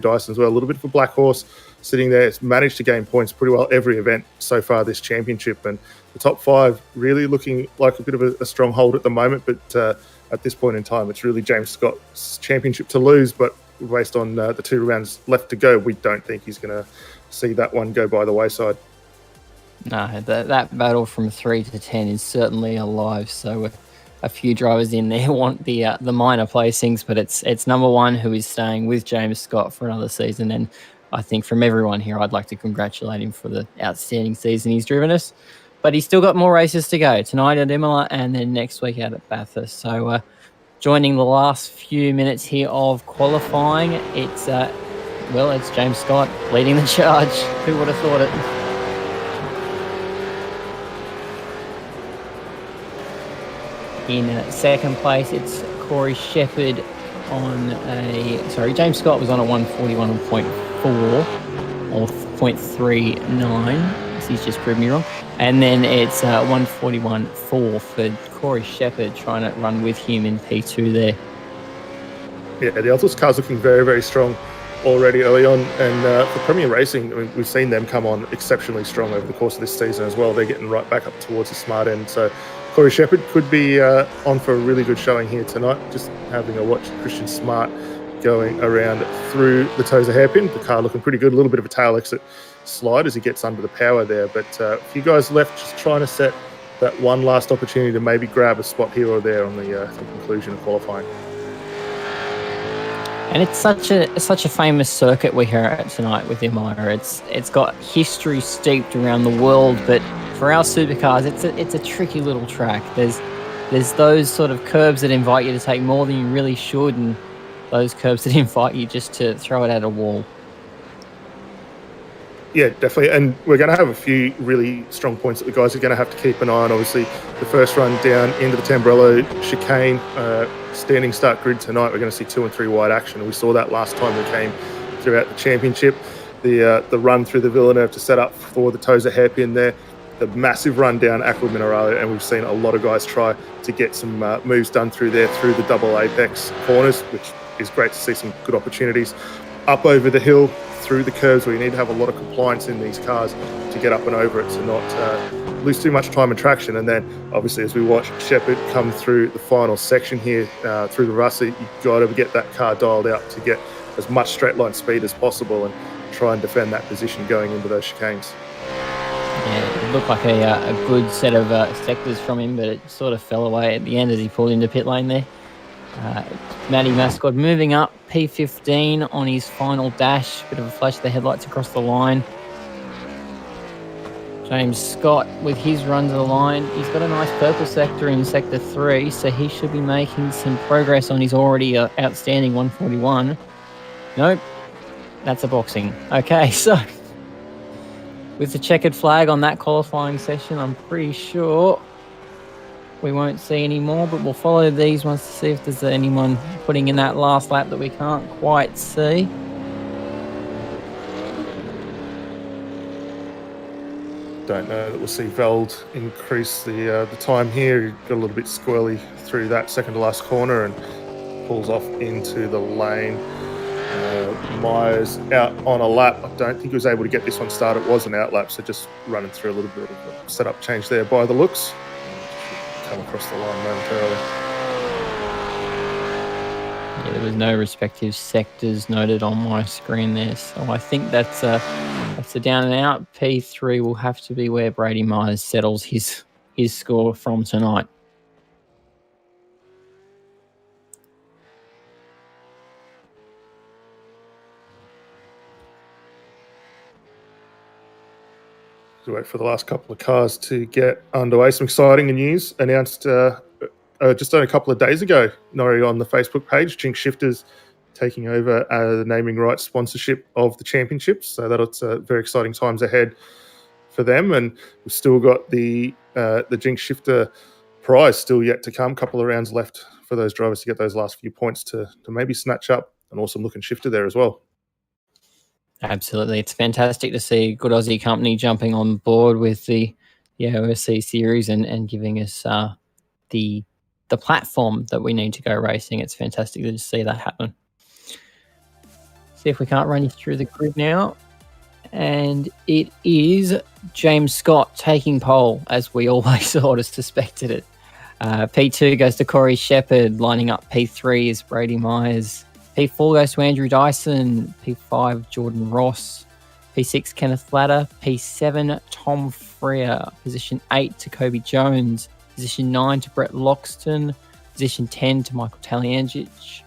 Dyson as well. A little bit of a black horse sitting there. It's managed to gain points pretty well every event so far this championship, and the top 5 really looking like a bit of a stronghold at the moment. But at this point in time, it's really James Scott's championship to lose. But based on the 2 rounds left to go, we don't think he's going to see that one go by the wayside. No, that battle from 3 to 10 is certainly alive. So a few drivers in there want the minor placings, but it's number 1 who is staying with James Scott for another season. And I think from everyone here, I'd like to congratulate him for the outstanding season he's driven us. But he's still got more races to go, tonight at Imola and then next week out at Bathurst. So joining the last few minutes here of qualifying, it's James Scott leading the charge. Who would have thought it? In second place, it's Corey Shepard on James Scott was on a 141.4 or 0.39. He's just proved me wrong. And then it's 141.4 for Corey Shepard trying to run with him in P2 there. Yeah, the Altus car's looking very, very strong already early on. And for Premier Racing, I mean, we've seen them come on exceptionally strong over the course of this season as well. They're getting right back up towards the smart end. So Corey Shepard could be on for a really good showing here tonight. Just having a watch Christian Smart going around through the Tozer hairpin. The car looking pretty good. A little bit of a tail exit slide as he gets under the power there. But a few guys left just trying to set that one last opportunity to maybe grab a spot here or there on the conclusion of qualifying. And it's such a famous circuit we're here at tonight with Imola. It's got history steeped around the world, but for our supercars, it's a tricky little track. There's those sort of curbs that invite you to take more than you really should, and those curbs that invite you just to throw it at a wall. Yeah, definitely. And we're going to have a few really strong points that the guys are going to have to keep an eye on. Obviously, the first run down into the Tamburello chicane, standing start grid tonight, we're going to see 2 and 3 wide action. We saw that last time we came throughout the championship. The run through the Villeneuve to set up for the Tozer hairpin there. The massive run down Aqua Mineralia, and we've seen a lot of guys try to get some moves done through there, through the double apex corners, which is great to see some good opportunities. Up over the hill, through the curves where you need to have a lot of compliance in these cars to get up and over it, to not lose too much time and traction. And then obviously as we watch Shepard come through the final section here through the Rusty, you've got to get that car dialed out to get as much straight line speed as possible and try and defend that position going into those chicanes. Yeah, it looked like a good set of sectors from him, but it sort of fell away at the end as he pulled into pit lane there. Matty Mascot moving up, P15 on his final dash. Bit of a flash of the headlights across the line. James Scott with his run to the line. He's got a nice purple sector in Sector 3, so he should be making some progress on his already outstanding 141. Nope, that's a boxing. Okay, so with the checkered flag on that qualifying session, I'm pretty sure we won't see any more, but we'll follow these ones to see if there's anyone putting in that last lap that we can't quite see. Don't know that we'll see Veld increase the time here. He got a little bit squirrely through that second to last corner and pulls off into the lane. Myers out on a lap. I don't think he was able to get this one started. It was an out lap, so just running through a little bit of a setup change there by the looks. Come across the line momentarily. Yeah, there was no respective sectors noted on my screen there, so I think that's a down and out. P3 will have to be where Brady Myers settles his score from tonight. Wait for the last couple of cars to get underway. Some exciting news announced just a couple of days ago, Norrie, on the Facebook page. Jinx Shifters taking over the naming rights sponsorship of the championships. So that's very exciting times ahead for them. And we've still got the Jinx Shifter prize still yet to come. A couple of rounds left for those drivers to get those last few points to maybe snatch up an awesome looking shifter there as well. Absolutely. It's fantastic to see a good Aussie company jumping on board with the AOSC series and giving us the platform that we need to go racing. It's fantastic to see that happen. See if we can't run you through the grid now. And it is James Scott taking pole, as we always sort of suspected it. P2 goes to Corey Shepard, lining up P3 is Brady Myers. P4 goes to Andrew Dyson. P5, Jordan Ross. P6, Kenneth Latter. P7, Tom Freer. Position 8 to Kobe Jones. Position 9 to Brett Loxton. Position 10 to Michael Taliangic.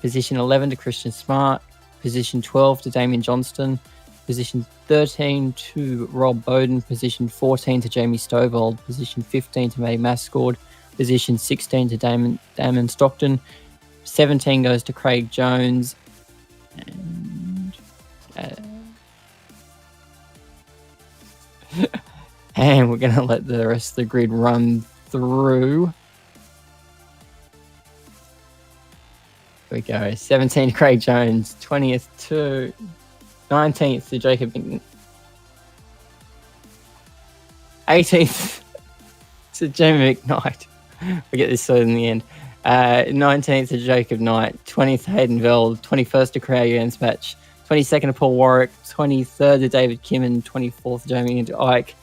Position 11 to Christian Smart. Position 12 to Damien Johnston. Position 13 to Rob Bowden. Position 14 to Jamie Stovall. Position 15 to Matty Mascord. Position 16 to Damon Stockton. 17 goes to Craig Jones. And we're going to let the rest of the grid run through. Here we go. 17 to Craig Jones. 20th to 19th to Jacob Hinton. 18th to Jamie McKnight. We get this sorted in the end. 19th to Jacob Knight. 20th to Hayden Veld. 21st to Craig Anspatch. 22nd to Paul Warwick. 23rd to David Kimmin. 24th to Jamie Ike.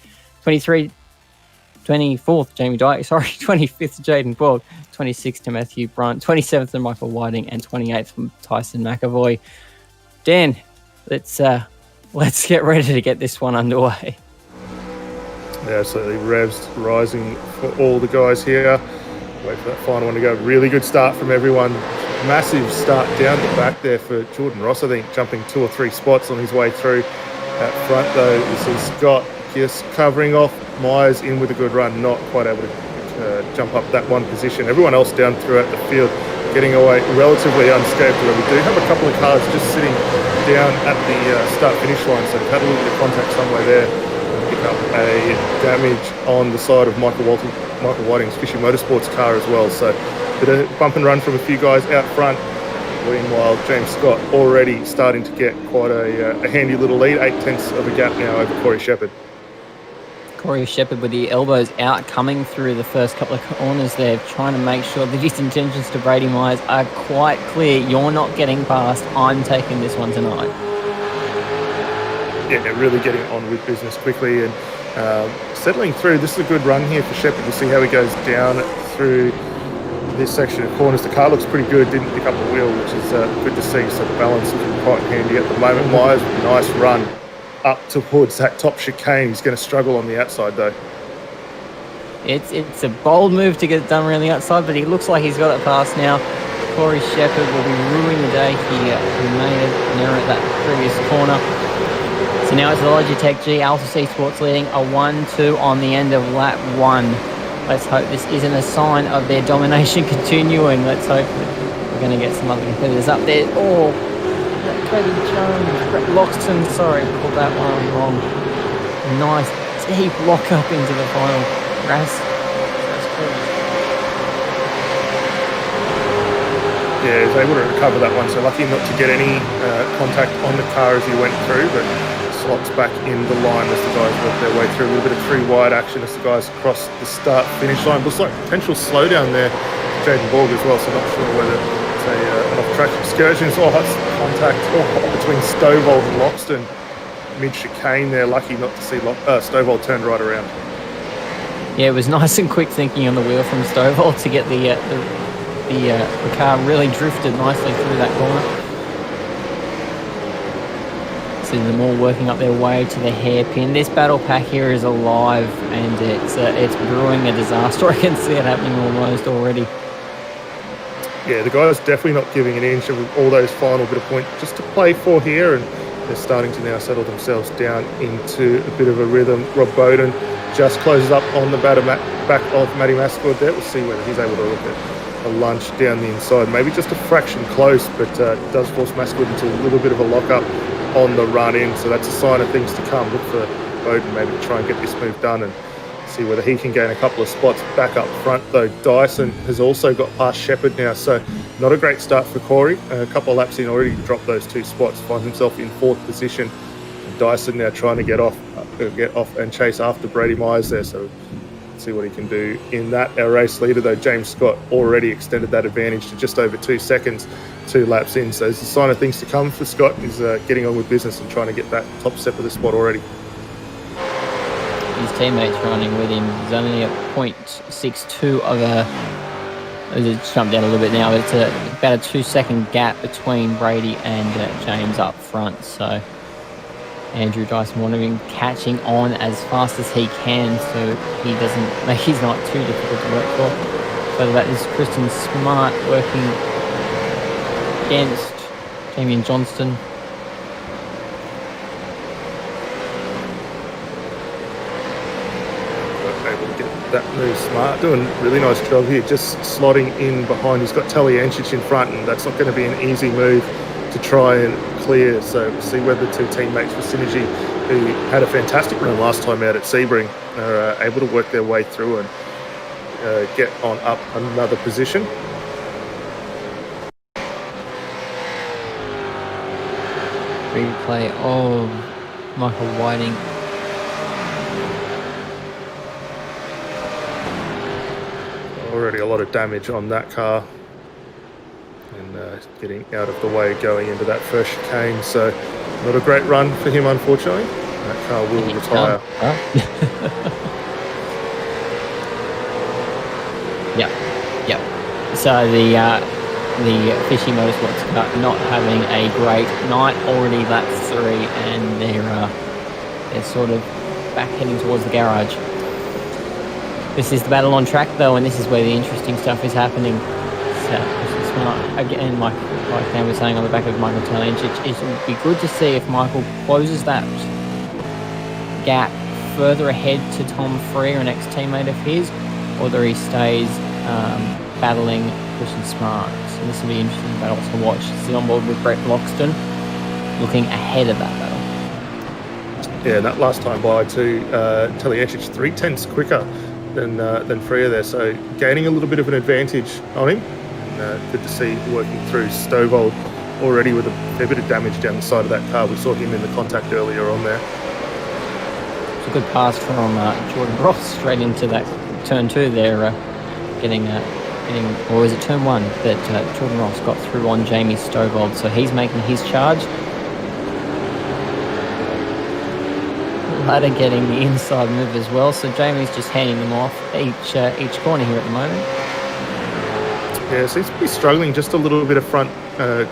24th Jamie Dyke. 25th to Jaden Borg. 26th to Matthew Brunt. 27th to Michael Whiting. And 28th from Tyson McAvoy. Dan, let's get ready to get this one underway. Yeah, absolutely. Revs rising for all the guys here. Wait for that final one to go. Really good start from everyone. Massive start down the back there for Jordan Ross, I think, jumping 2 or 3 spots on his way through. At front, though, you see Scott just covering off. Myers in with a good run, not quite able to jump up that one position. Everyone else down throughout the field getting away relatively unscathed. We do have a couple of cars just sitting down at the start-finish line, so we've had a little bit of contact somewhere there. Pick up a damage on the side of Michael Whiting's Fishy Motorsports car as well. So a bit of bump and run from a few guys out front. Meanwhile, James Scott already starting to get quite a handy little lead, 8/10 of a gap now over Corey Shepard. Corey Shepard with the elbows out, coming through the first couple of corners there, trying to make sure that his intentions to Brady Myers are quite clear. You're not getting past. I'm taking this one tonight. Yeah, really getting on with business quickly and settling through. This is a good run here for Shepard. We'll see how he goes down through this section of corners. The car looks pretty good. Didn't pick up a wheel, which is good to see. So the balance is quite handy at the moment. Myers with a nice run up towards that top chicane. He's going to struggle on the outside though. It's a bold move to get it done around the outside, but he looks like he's got it past now. Corey Shepard will be ruining the day here. He made an error at that previous corner. So now it's the Logitech G Alpha Esports leading a 1-2 on the end of lap 1. Let's hope this isn't a sign of their domination continuing. Let's hope that we're going to get some other competitors up there. Oh, Cody Jones, Brett Loxton, sorry, pulled that one wrong. Nice deep lock up into the final. That's cool. Yeah, he was able to recover that one. So lucky not to get any contact on the car as he went through, but slots back in the line as the guys work their way through. A little bit of 3 wide action as the guys cross the start-finish line. Looks like potential slowdown there for Jaden Borg as well, so not sure whether it's an off-track excursion or has contact between Stovall and Loxton mid-chicane there. Lucky not to see Stovall turned right around. Yeah, it was nice and quick thinking on the wheel from Stovall to get the car really drifted nicely through that corner. So them all working up their way to the hairpin. This battle pack here is alive, and it's brewing a disaster. I can see it happening almost already. Yeah, the guys definitely not giving an inch of all those final bit of point just to play for here, and they're starting to now settle themselves down into a bit of a rhythm. Rob Bowden just closes up on the back of Matty Mascord there. We'll see whether he's able to look at a lunge down the inside. Maybe just a fraction close, but it does force Mascord into a little bit of a lock-up on the run in, so that's a sign of things to come. Look for Bowden maybe to try and get this move done and see whether he can gain a couple of spots back up front, though. Dyson has also got past Shepard now, so not a great start for Corey. A couple of laps in already dropped those 2 spots, finds himself in 4th position. Dyson now trying to get off and chase after Brady Myers there, so see what he can do in that. Our race leader, though, James Scott, already extended that advantage to just over 2 seconds, 2 laps in. So it's a sign of things to come for Scott. He's getting on with business and trying to get that top step of the spot already. His teammates running with him. He's only at 0.62 of a... It's jumped down a little bit now, but it's about a 2-second gap between Brady and James up front. So Andrew Dyson Wanderman catching on as fast as he can, so he doesn't make his night too difficult to work for. So that is Christian Smart working against Damian Johnston. Able to get that move. Smart doing a really nice job here, just slotting in behind. He's got Taliancic in front, and that's not going to be an easy move to try and clear. So we'll see whether the two teammates for Synergy, who had a fantastic run last time out at Sebring, are able to work their way through and get on up another position. Replay of Michael Whiting. Already a lot of damage on that car, and getting out of the way going into that first chicane. So not a great run for him, unfortunately. That car will retire. Yep. So the Fishy Motorsports car not having a great night, already lap 3, and they're sort of back heading towards the garage. This is the battle on track, though, and this is where the interesting stuff is happening. So, Smart, again, like Cam was saying on the back of Michael Taliancic, it would be good to see if Michael closes that gap further ahead to Tom Freer, an ex-teammate of his, or whether he stays battling Christian Smart. So this will be an interesting battle to watch. This is on board with Brett Loxton, looking ahead of that battle. Yeah, that last time by to Taliancic 3/10 quicker than Freer there, so gaining a little bit of an advantage on him. And good to see working through Stovall already with a fair bit of damage down the side of that car. We saw him in the contact earlier on there. It's a good pass from Jordan Ross straight into that turn 2 there, getting, or was it turn 1 that Jordan Ross got through on Jamie Stovall, so he's making his charge. Ladder getting the inside move as well, so Jamie's just handing them off each corner here at the moment. Yeah, seems to be struggling just a little bit of front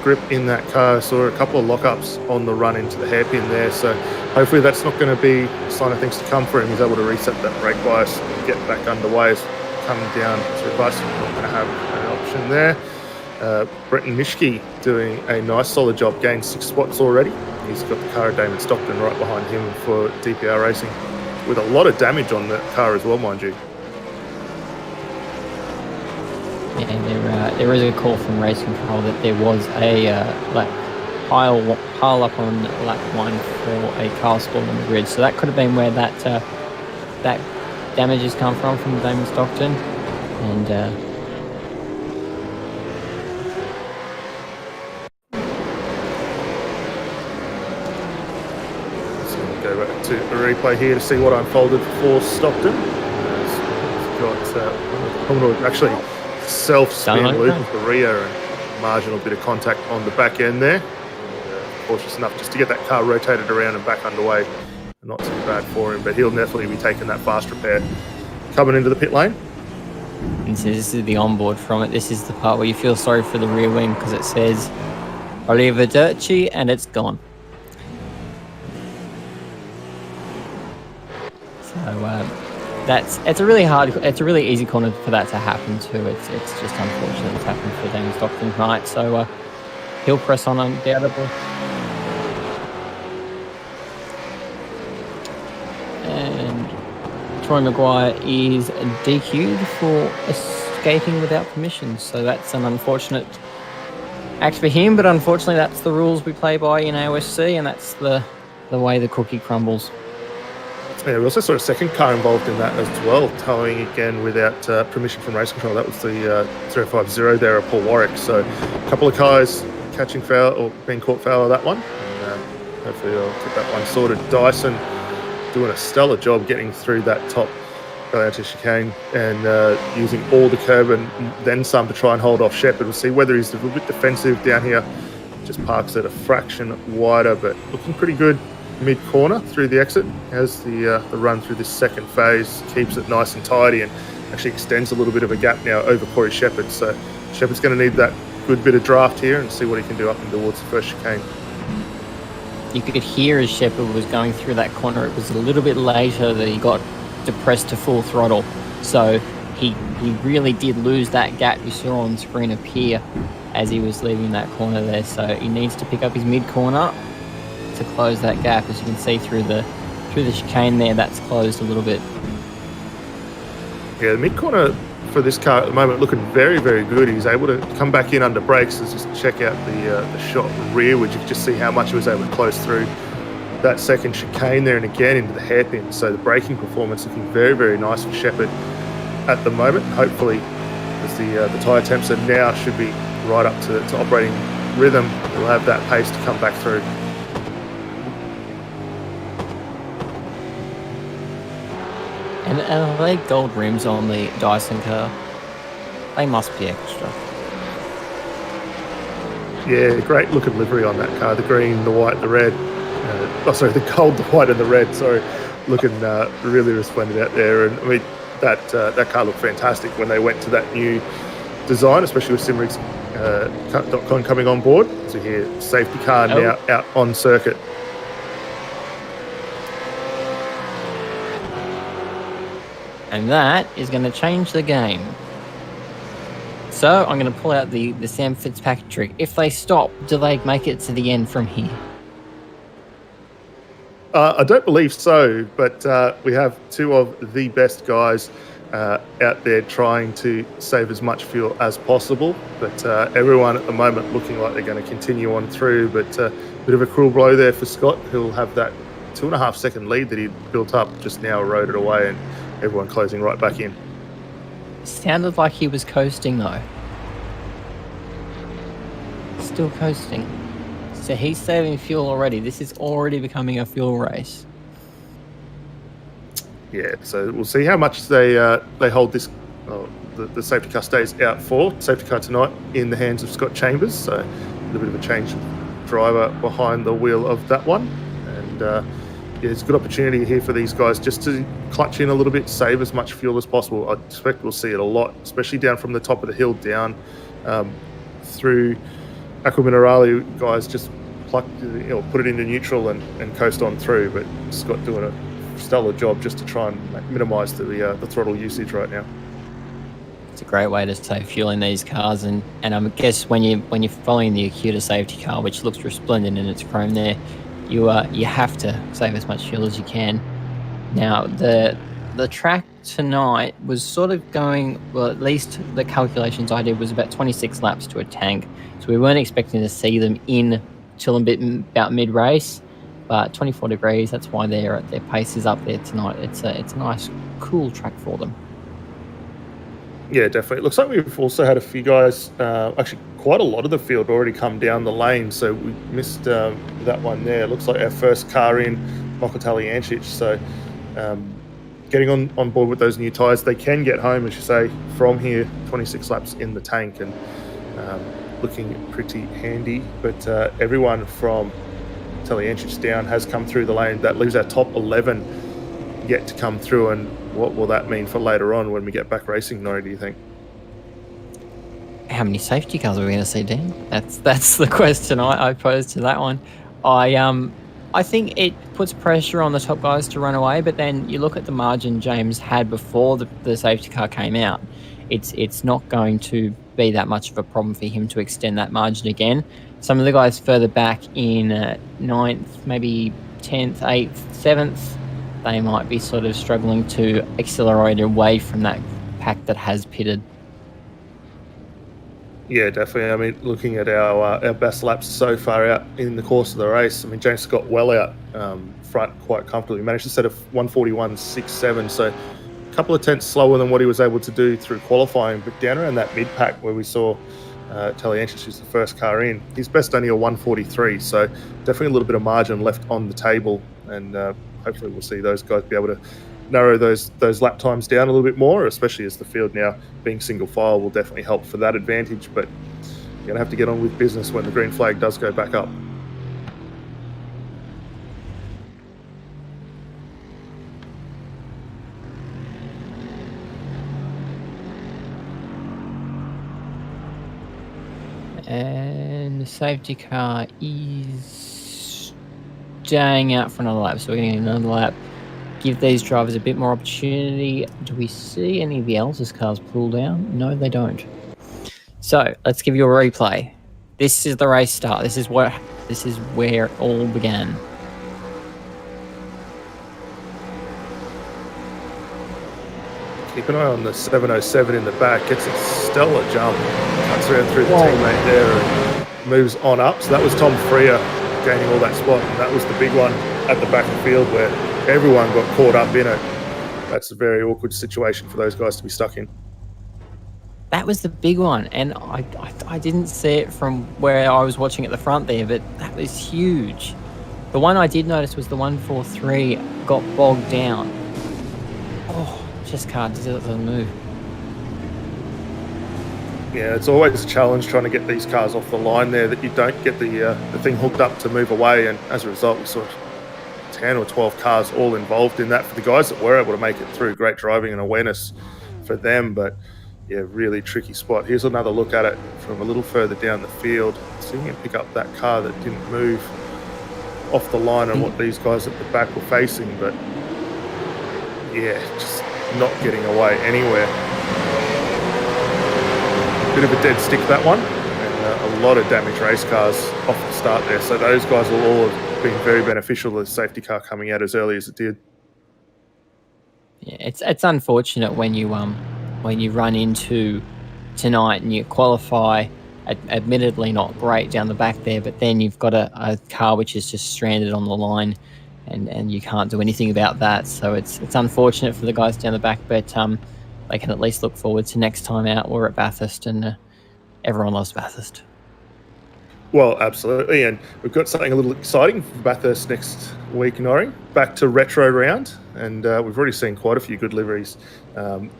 grip in that car. Saw a couple of lockups on the run into the hairpin there, so hopefully that's not going to be a sign of things to come for him. He's able to reset that brake bias and get back underway. Coming down to reverse, not going to have an option there. Brenton Mischke doing a nice solid job, gained 6 spots already. He's got the car of Damon Stockton right behind him for DPR Racing, with a lot of damage on that car as well, mind you. Yeah, there is a call from Race Control that there was a pile up on lap 1 for a car stall on the grid. So that could have been where that damage has come from Damon Stockton. And go back to a replay here to see what unfolded for Stockton. He's got actually self-spin loop of the rear and marginal bit of contact on the back end there. Cautious enough just to get that car rotated around and back underway. Not too bad for him, but he'll definitely be taking that fast repair. Coming into the pit lane. And so this is the onboard from it. This is the part where you feel sorry for the rear wing because it says Arrivederci and it's gone. So it's a really easy corner for that to happen too. It's just unfortunate it's happened for Damon Stockton tonight. So he'll press on undoubtedly. And Troy Maguire is DQ'd for escaping without permission. So that's an unfortunate act for him, but unfortunately that's the rules we play by in AOSC, and that's the way the cookie crumbles. Yeah, we also saw a second car involved in that as well, towing again without permission from Race Control. That was the 050 there at Paul Warwick. So a couple of cars catching foul or being caught foul of that one. And, hopefully they'll get that one sorted. Dyson doing a stellar job getting through that top going out to chicane and using all the curb and then some to try and hold off Shepard. We'll see whether he's a little bit defensive down here. Just parks it a fraction wider, but looking pretty good mid-corner through the exit. Has the run through this second phase, keeps it nice and tidy, and actually extends a little bit of a gap now over Corey Shepard. So Shepard's going to need that good bit of draft here and see what he can do up and towards the first chicane. You could hear as Shepard was going through that corner, it was a little bit later that he got depressed to full throttle. So he really did lose that gap you saw on screen appear as he was leaving that corner there. So he needs to pick up his mid-corner to close that gap. As you can see through the chicane there, that's closed a little bit. Yeah, the mid-corner for this car at the moment looking very, very good. He's able to come back in under brakes. Let's just check out the shot rearward. You can just see how much he was able to close through that second chicane there and again into the hairpin. So the braking performance looking very, very nice for Shepard at the moment. Hopefully, as the tyre temps are now, should be right up to operating rhythm. We'll have that pace to come back through. And are they gold rims on the Dyson car? They must be extra. Yeah, great looking livery on that car. The green, the white, the red. The gold, the white and the red. Sorry, looking really resplendent out there. And I mean, that car looked fantastic when they went to that new design, especially with Simrigs.com coming on board. So here, safety car now out on circuit. And that is going to change the game. So I'm going to pull out the Sam Fitzpatrick. If they stop, do they make it to the end from here? I don't believe so, but we have two of the best guys out there trying to save as much fuel as possible. But everyone at the moment looking like they're going to continue on through. But a bit of a cruel blow there for Scott, who'll have that 2.5 second lead that he built up just now eroded away, and everyone closing right back in. Sounded like he was coasting though. Still coasting. So he's saving fuel already. This is already becoming a fuel race. Yeah, so we'll see how much they hold this. The safety car stays out for. Safety car tonight in the hands of Scott Chambers. So a little bit of a change of driver behind the wheel of that one. And yeah, it's a good opportunity here for these guys just to clutch in a little bit, save as much fuel as possible. I expect we'll see it a lot, especially down from the top of the hill down through Aqua Minerale. Guys just put it into neutral and coast on through. But Scott doing a stellar job just to try and minimise the throttle usage right now. It's a great way to save fuel in these cars, and I guess when you're following the Acuta safety car, which looks resplendent in its chrome there, you have to save as much fuel as you can. Now the track tonight was sort of going, well, at least the calculations I did was about 26 laps to a tank, so we weren't expecting to see them in till about mid-race, but 24 degrees, that's why their pace is up there tonight. It's a nice cool track for them. Yeah, definitely. It looks like we've also had a few guys, actually quite a lot of the field already come down the lane, so we missed that one there. It looks like our first car in, Mokotali Ancic, so getting on board with those new tyres. They can get home, as you say, from here, 26 laps in the tank, and looking pretty handy. But everyone from Taliancic down has come through the lane. That leaves our top 11 yet to come through, and what will that mean for later on when we get back racing, Nori, do you think? How many safety cars are we going to see, Dan? That's the question I posed to that one. I think it puts pressure on the top guys to run away, but then you look at the margin James had before the safety car came out. It's not going to be that much of a problem for him to extend that margin again. Some of the guys further back in 9th, maybe 10th, 8th, 7th, they might be sort of struggling to accelerate away from that pack that has pitted. Yeah, definitely. I mean, looking at our best laps so far out in the course of the race, I mean, James Scott well out front quite comfortably. He managed to set a 141.67, so a couple of tenths slower than what he was able to do through qualifying, but down around that mid-pack where we saw Taliancic, who's the first car in, his best only a 143, so definitely a little bit of margin left on the table, and hopefully we'll see those guys be able to narrow those lap times down a little bit more, especially as the field now being single file will definitely help for that advantage. But you're going to have to get on with business when the green flag does go back up. And the safety car is staying out for another lap, so we're going to get another lap. Give these drivers a bit more opportunity. Do we see any of the else's cars pull down? No, they don't. So let's give you a replay. This is the race start. This is where it all began. Keep an eye on the 707 in the back. Gets a stellar jump. Cuts around through the teammate there and moves on up. So that was Tom Freer gaining all that spot. And that was the big one at the back of the field where everyone got caught up in it. That's a very awkward situation for those guys to be stuck in. That was the big one. And I didn't see it from where I was watching at the front there, but that was huge. The one I did notice was the 143 got bogged down. Oh. Just can't do it, doesn't move. Yeah, it's always a challenge trying to get these cars off the line there, that you don't get the thing hooked up to move away, and as a result we saw 10 or 12 cars all involved in that. For the guys that were able to make it through, great driving and awareness for them, but yeah, really tricky spot. Here's another look at it from a little further down the field, seeing him pick up that car that didn't move off the line and what these guys at the back were facing, but yeah, just not getting away anywhere. Bit of a dead stick, that one, and a lot of damaged race cars off the start there. So those guys will all have been very beneficial to the safety car coming out as early as it did. Yeah, it's unfortunate when you run into tonight and you qualify, admittedly not great down the back there, but then you've got a car which is just stranded on the line. And you can't do anything about that, so it's unfortunate for the guys down the back, but they can at least look forward to next time out. We're at Bathurst, and everyone loves Bathurst. Well, absolutely, and we've got something a little exciting for Bathurst next week, Norrie. Back to Retro Round, and we've already seen quite a few good liveries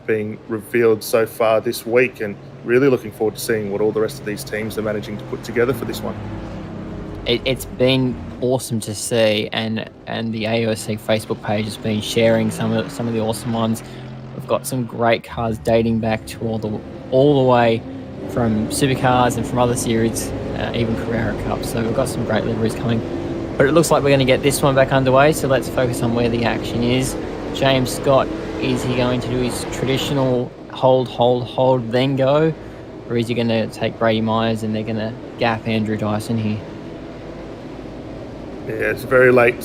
being revealed so far this week, and really looking forward to seeing what all the rest of these teams are managing to put together for this one. It's been awesome to see, and the AOSC Facebook page has been sharing some of the awesome ones. We've got some great cars dating back to all the way from supercars and from other series, even Carrera Cup. So we've got some great liveries coming. But it looks like we're going to get this one back underway. So let's focus on where the action is. James Scott, is he going to do his traditional hold, then go, or is he going to take Brady Myers and they're going to gap Andrew Dyson here? Yeah, it's a very late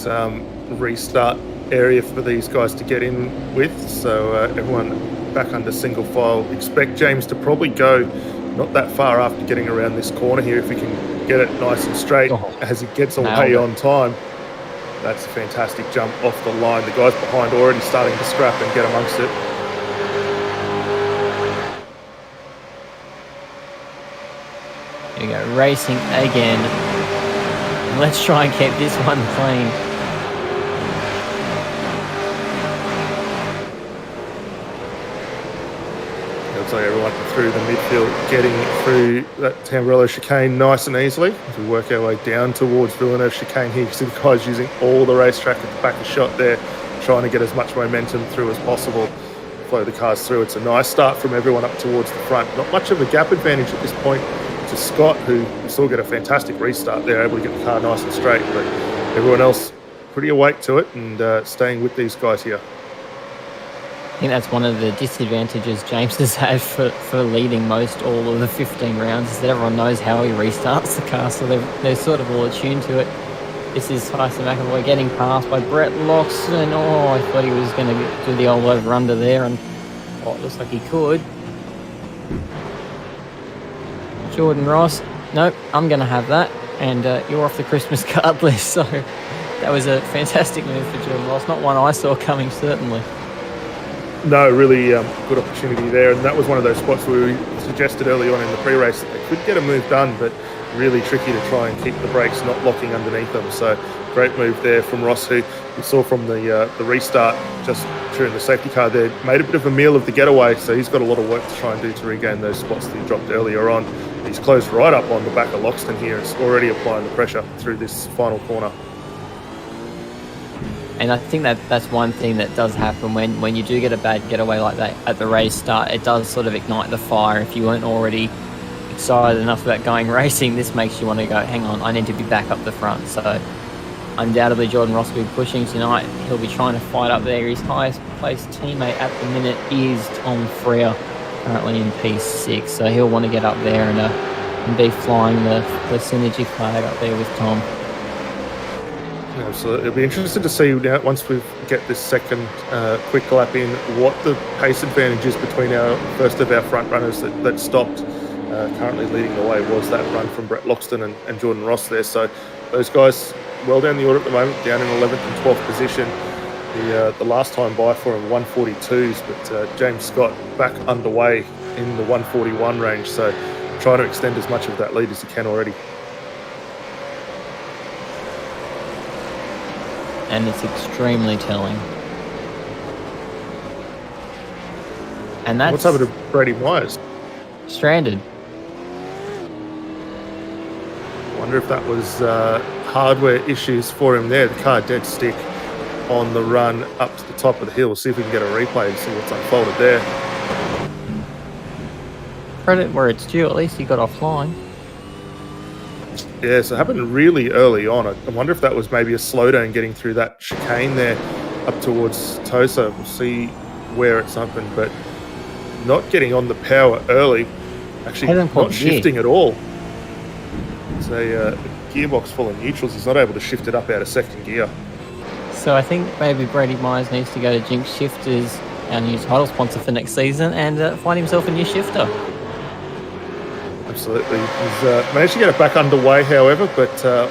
restart area for these guys to get in with, so everyone back under single file. Expect James to probably go not that far after getting around this corner here, if we can get it nice and straight as he gets away on time. That's a fantastic jump off the line. The guys behind already starting to scrap and get amongst it. Here we go, racing again. Let's try and keep this one clean. Looks like everyone through the midfield, getting through that Tamburello chicane nice and easily. As we work our way down towards Villeneuve chicane here, you see the guys using all the racetrack at the back of shot there, trying to get as much momentum through as possible, flow the cars through. It's a nice start from everyone up towards the front. Not much of a gap advantage at this point to Scott, who still get a fantastic restart there, able to get the car nice and straight, but everyone else pretty awake to it and staying with these guys here. I think that's one of the disadvantages James has had for leading most all of the 15 rounds, is that everyone knows how he restarts the car, so they're sort of all attuned to it. This is Tyson McAvoy getting passed by Brett Loxton. Oh, I thought he was going to do the old over-under there, and it looks like he could. Jordan Ross, nope, I'm going to have that, and you're off the Christmas card list. So that was a fantastic move for Jordan Ross, not one I saw coming, certainly. No, really good opportunity there, and that was one of those spots where we suggested early on in the pre-race that they could get a move done, but really tricky to try and keep the brakes not locking underneath them. So great move there from Ross, who we saw from the restart just during the safety car there, made a bit of a meal of the getaway, so he's got a lot of work to try and do to regain those spots that he dropped earlier on. He's closed right up on the back of Loxton here. It's already applying the pressure through this final corner. And I think that's one thing that does happen when you do get a bad getaway like that at the race start. It does sort of ignite the fire. If you weren't already excited enough about going racing, this makes you want to go, hang on, I need to be back up the front. So undoubtedly Jordan Ross will be pushing tonight. He'll be trying to fight up there. His highest placed teammate at the minute is Tom Freer, currently in P6. So he'll want to get up there and be flying the synergy flag up there with Tom. Absolutely. It'll be interesting to see now, once we get this second quick lap in, what the pace advantage is between our first of our front runners that stopped. Currently leading the way was that run from Brett Loxton and Jordan Ross there. So those guys well down the order at the moment, down in 11th and 12th position. The last time by for him 142s, but James Scott back underway in the 141 range. So trying to extend as much of that lead as he can already. And it's extremely telling. And that's... What's happened to Brady Myers? Stranded. Wonder if that was hardware issues for him there. The car dead stick on the run up to the top of the hill. We'll see if we can get a replay and see what's unfolded there. Credit where it's due, at least he got offline. Yeah, so it happened really early on. I wonder if that was maybe a slowdown getting through that chicane there up towards Tosa. We'll see where it's open, but not getting on the power early. Actually, not shifting at all. It's a gearbox full of neutrals. He's not able to shift it up out of second gear. So I think maybe Brady Myers needs to go to Jinx Shifters, our new title sponsor for next season, and find himself a new shifter. Absolutely. He's managed to get it back underway, however, but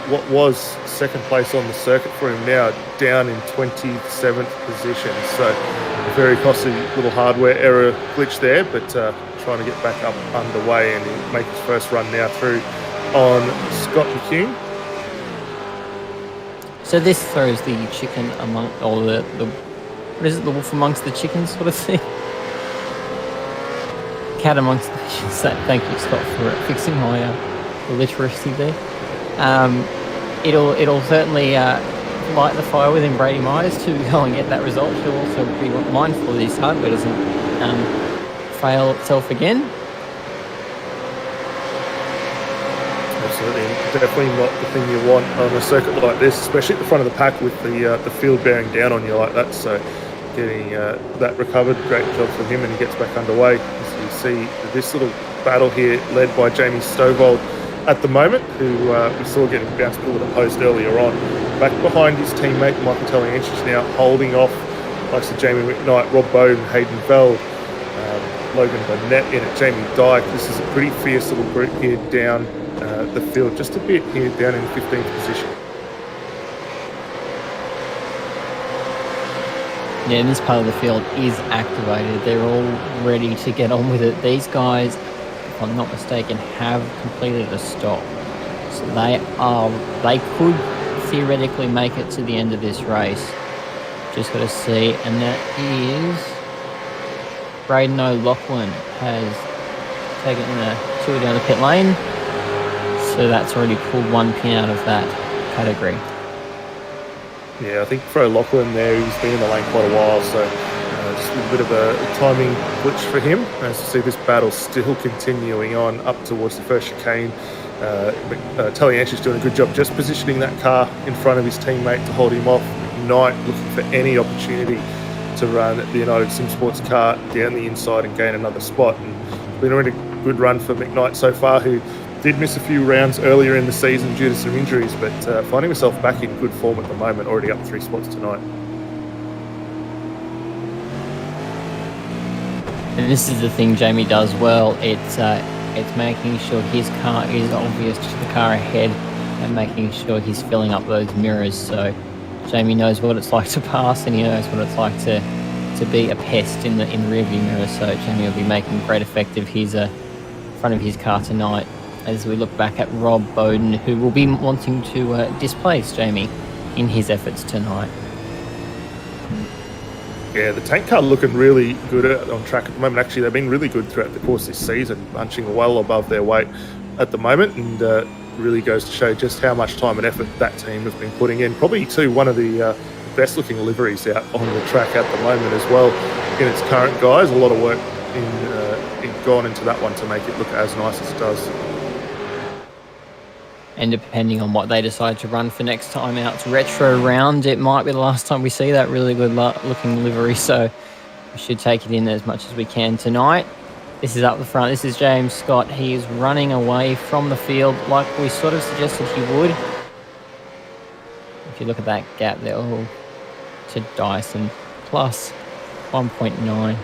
what was second place on the circuit for him now down in 27th position. So a very costly little hardware error glitch there, but trying to get back up underway and make his first run now through on Scott McCune. So this throws the chicken among, or the what is it, the wolf amongst the chickens sort of thing? Cat amongst the chickens. Thank you, Scott, for fixing my illiteracy there. It'll certainly light the fire within Brady Myers to go and get that result. He'll also be mindful that his hardware doesn't fail itself again. Absolutely, definitely not the thing you want on a circuit like this, especially at the front of the pack with the field bearing down on you like that. So getting that recovered, great job from him, and he gets back underway. As you see this little battle here led by Jamie Stovall at the moment, who we saw getting bounced with a post earlier on. Back behind his teammate Michael Talianchich now, holding off likes of Jamie McKnight, Rob Bowden, Hayden Feld, Logan Burnett in at Jamie Dyke. This is a pretty fierce little group here down the field, just a bit here down in 15th position. Yeah, and this part of the field is activated. They're all ready to get on with it. These guys, if I'm not mistaken, have completed a stop. So they could theoretically make it to the end of this race. Just got to see, and that is Braden O'Loughlin has taken a tour down the pit lane. So that's already pulled one pin out of that category. Yeah, I think for O'Loughlin there, he's been in the lane quite a while, so just a bit of a timing glitch for him. As you see, this battle still continuing on up towards the first chicane. Talianchich doing a good job just positioning that car in front of his teammate to hold him off. McKnight looking for any opportunity to run the United Sim Sports car down the inside and gain another spot. And it's been a really good run for McKnight so far, who did miss a few rounds earlier in the season due to some injuries, but finding himself back in good form at the moment, already up 3 spots tonight. And this is the thing Jamie does well. It's making sure his car is obvious to the car ahead and making sure he's filling up those mirrors. So Jamie knows what it's like to pass, and he knows what it's like to be a pest in the rearview mirror. So Jamie will be making great effect of his front of his car tonight, as we look back at Rob Bowden, who will be wanting to displace Jamie in his efforts tonight. Yeah, the tank car looking really good on track at the moment. Actually, they've been really good throughout the course of this season, punching well above their weight at the moment, and really goes to show just how much time and effort that team has been putting in. Probably, too, one of the best looking liveries out on the track at the moment as well in its current guise. A lot of work gone into that one to make it look as nice as it does. And depending on what they decide to run for next time out, it's retro round. It might be the last time we see that really good looking livery, so we should take it in as much as we can tonight. This is up the front. This is James Scott. He is running away from the field like we sort of suggested he would. If you look at that gap there, to Dyson, plus 1.9.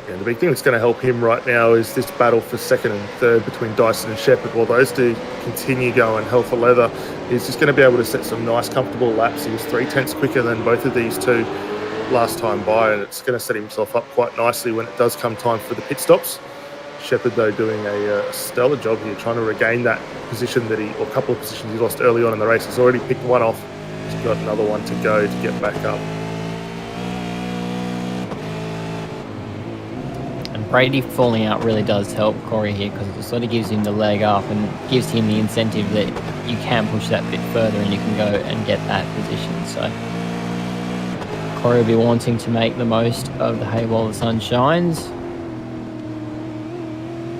And the big thing that's going to help him right now is this battle for second and third between Dyson and Shepard. While those two continue going hell for leather, he's just going to be able to set some nice, comfortable laps. He was 3/10 quicker than both of these two last time by, and it's going to set himself up quite nicely when it does come time for the pit stops. Shepard, though, doing a stellar job here, trying to regain that position or a couple of positions he lost early on in the race. He's already picked one off. He's got another one to go to get back up. Brady falling out really does help Corey here because it sort of gives him the leg up and gives him the incentive that you can push that bit further and you can go and get that position. So Corey will be wanting to make the most of the hay while the sun shines.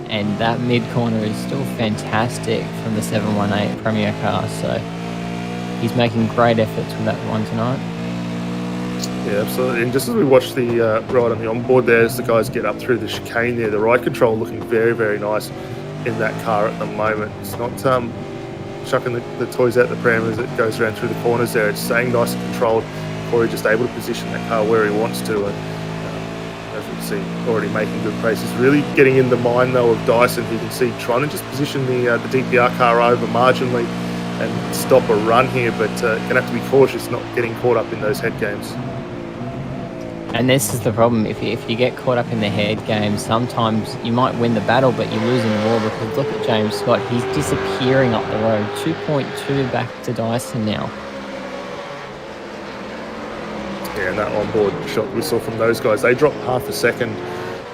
And that mid-corner is still fantastic from the 718 Premier car. So he's making great efforts with that one tonight. Yeah, absolutely. And just as we watch the ride on the onboard there, as the guys get up through the chicane there, the ride control looking very, very nice in that car at the moment. It's not chucking the toys out the pram as it goes around through the corners there. It's staying nice and controlled. Corey just able to position that car where he wants to. And as we can see, already making good pace. He's really getting in the mind, though, of Dyson. You can see trying to just position the DPR car over marginally and stop a run here, but going to have to be cautious not getting caught up in those head games. And this is the problem. If you get caught up in the head game, sometimes you might win the battle, but you're losing the war because look at James Scott. He's disappearing up the road. 2.2 back to Dyson now. Yeah, and that onboard shot we saw from those guys, they dropped half a second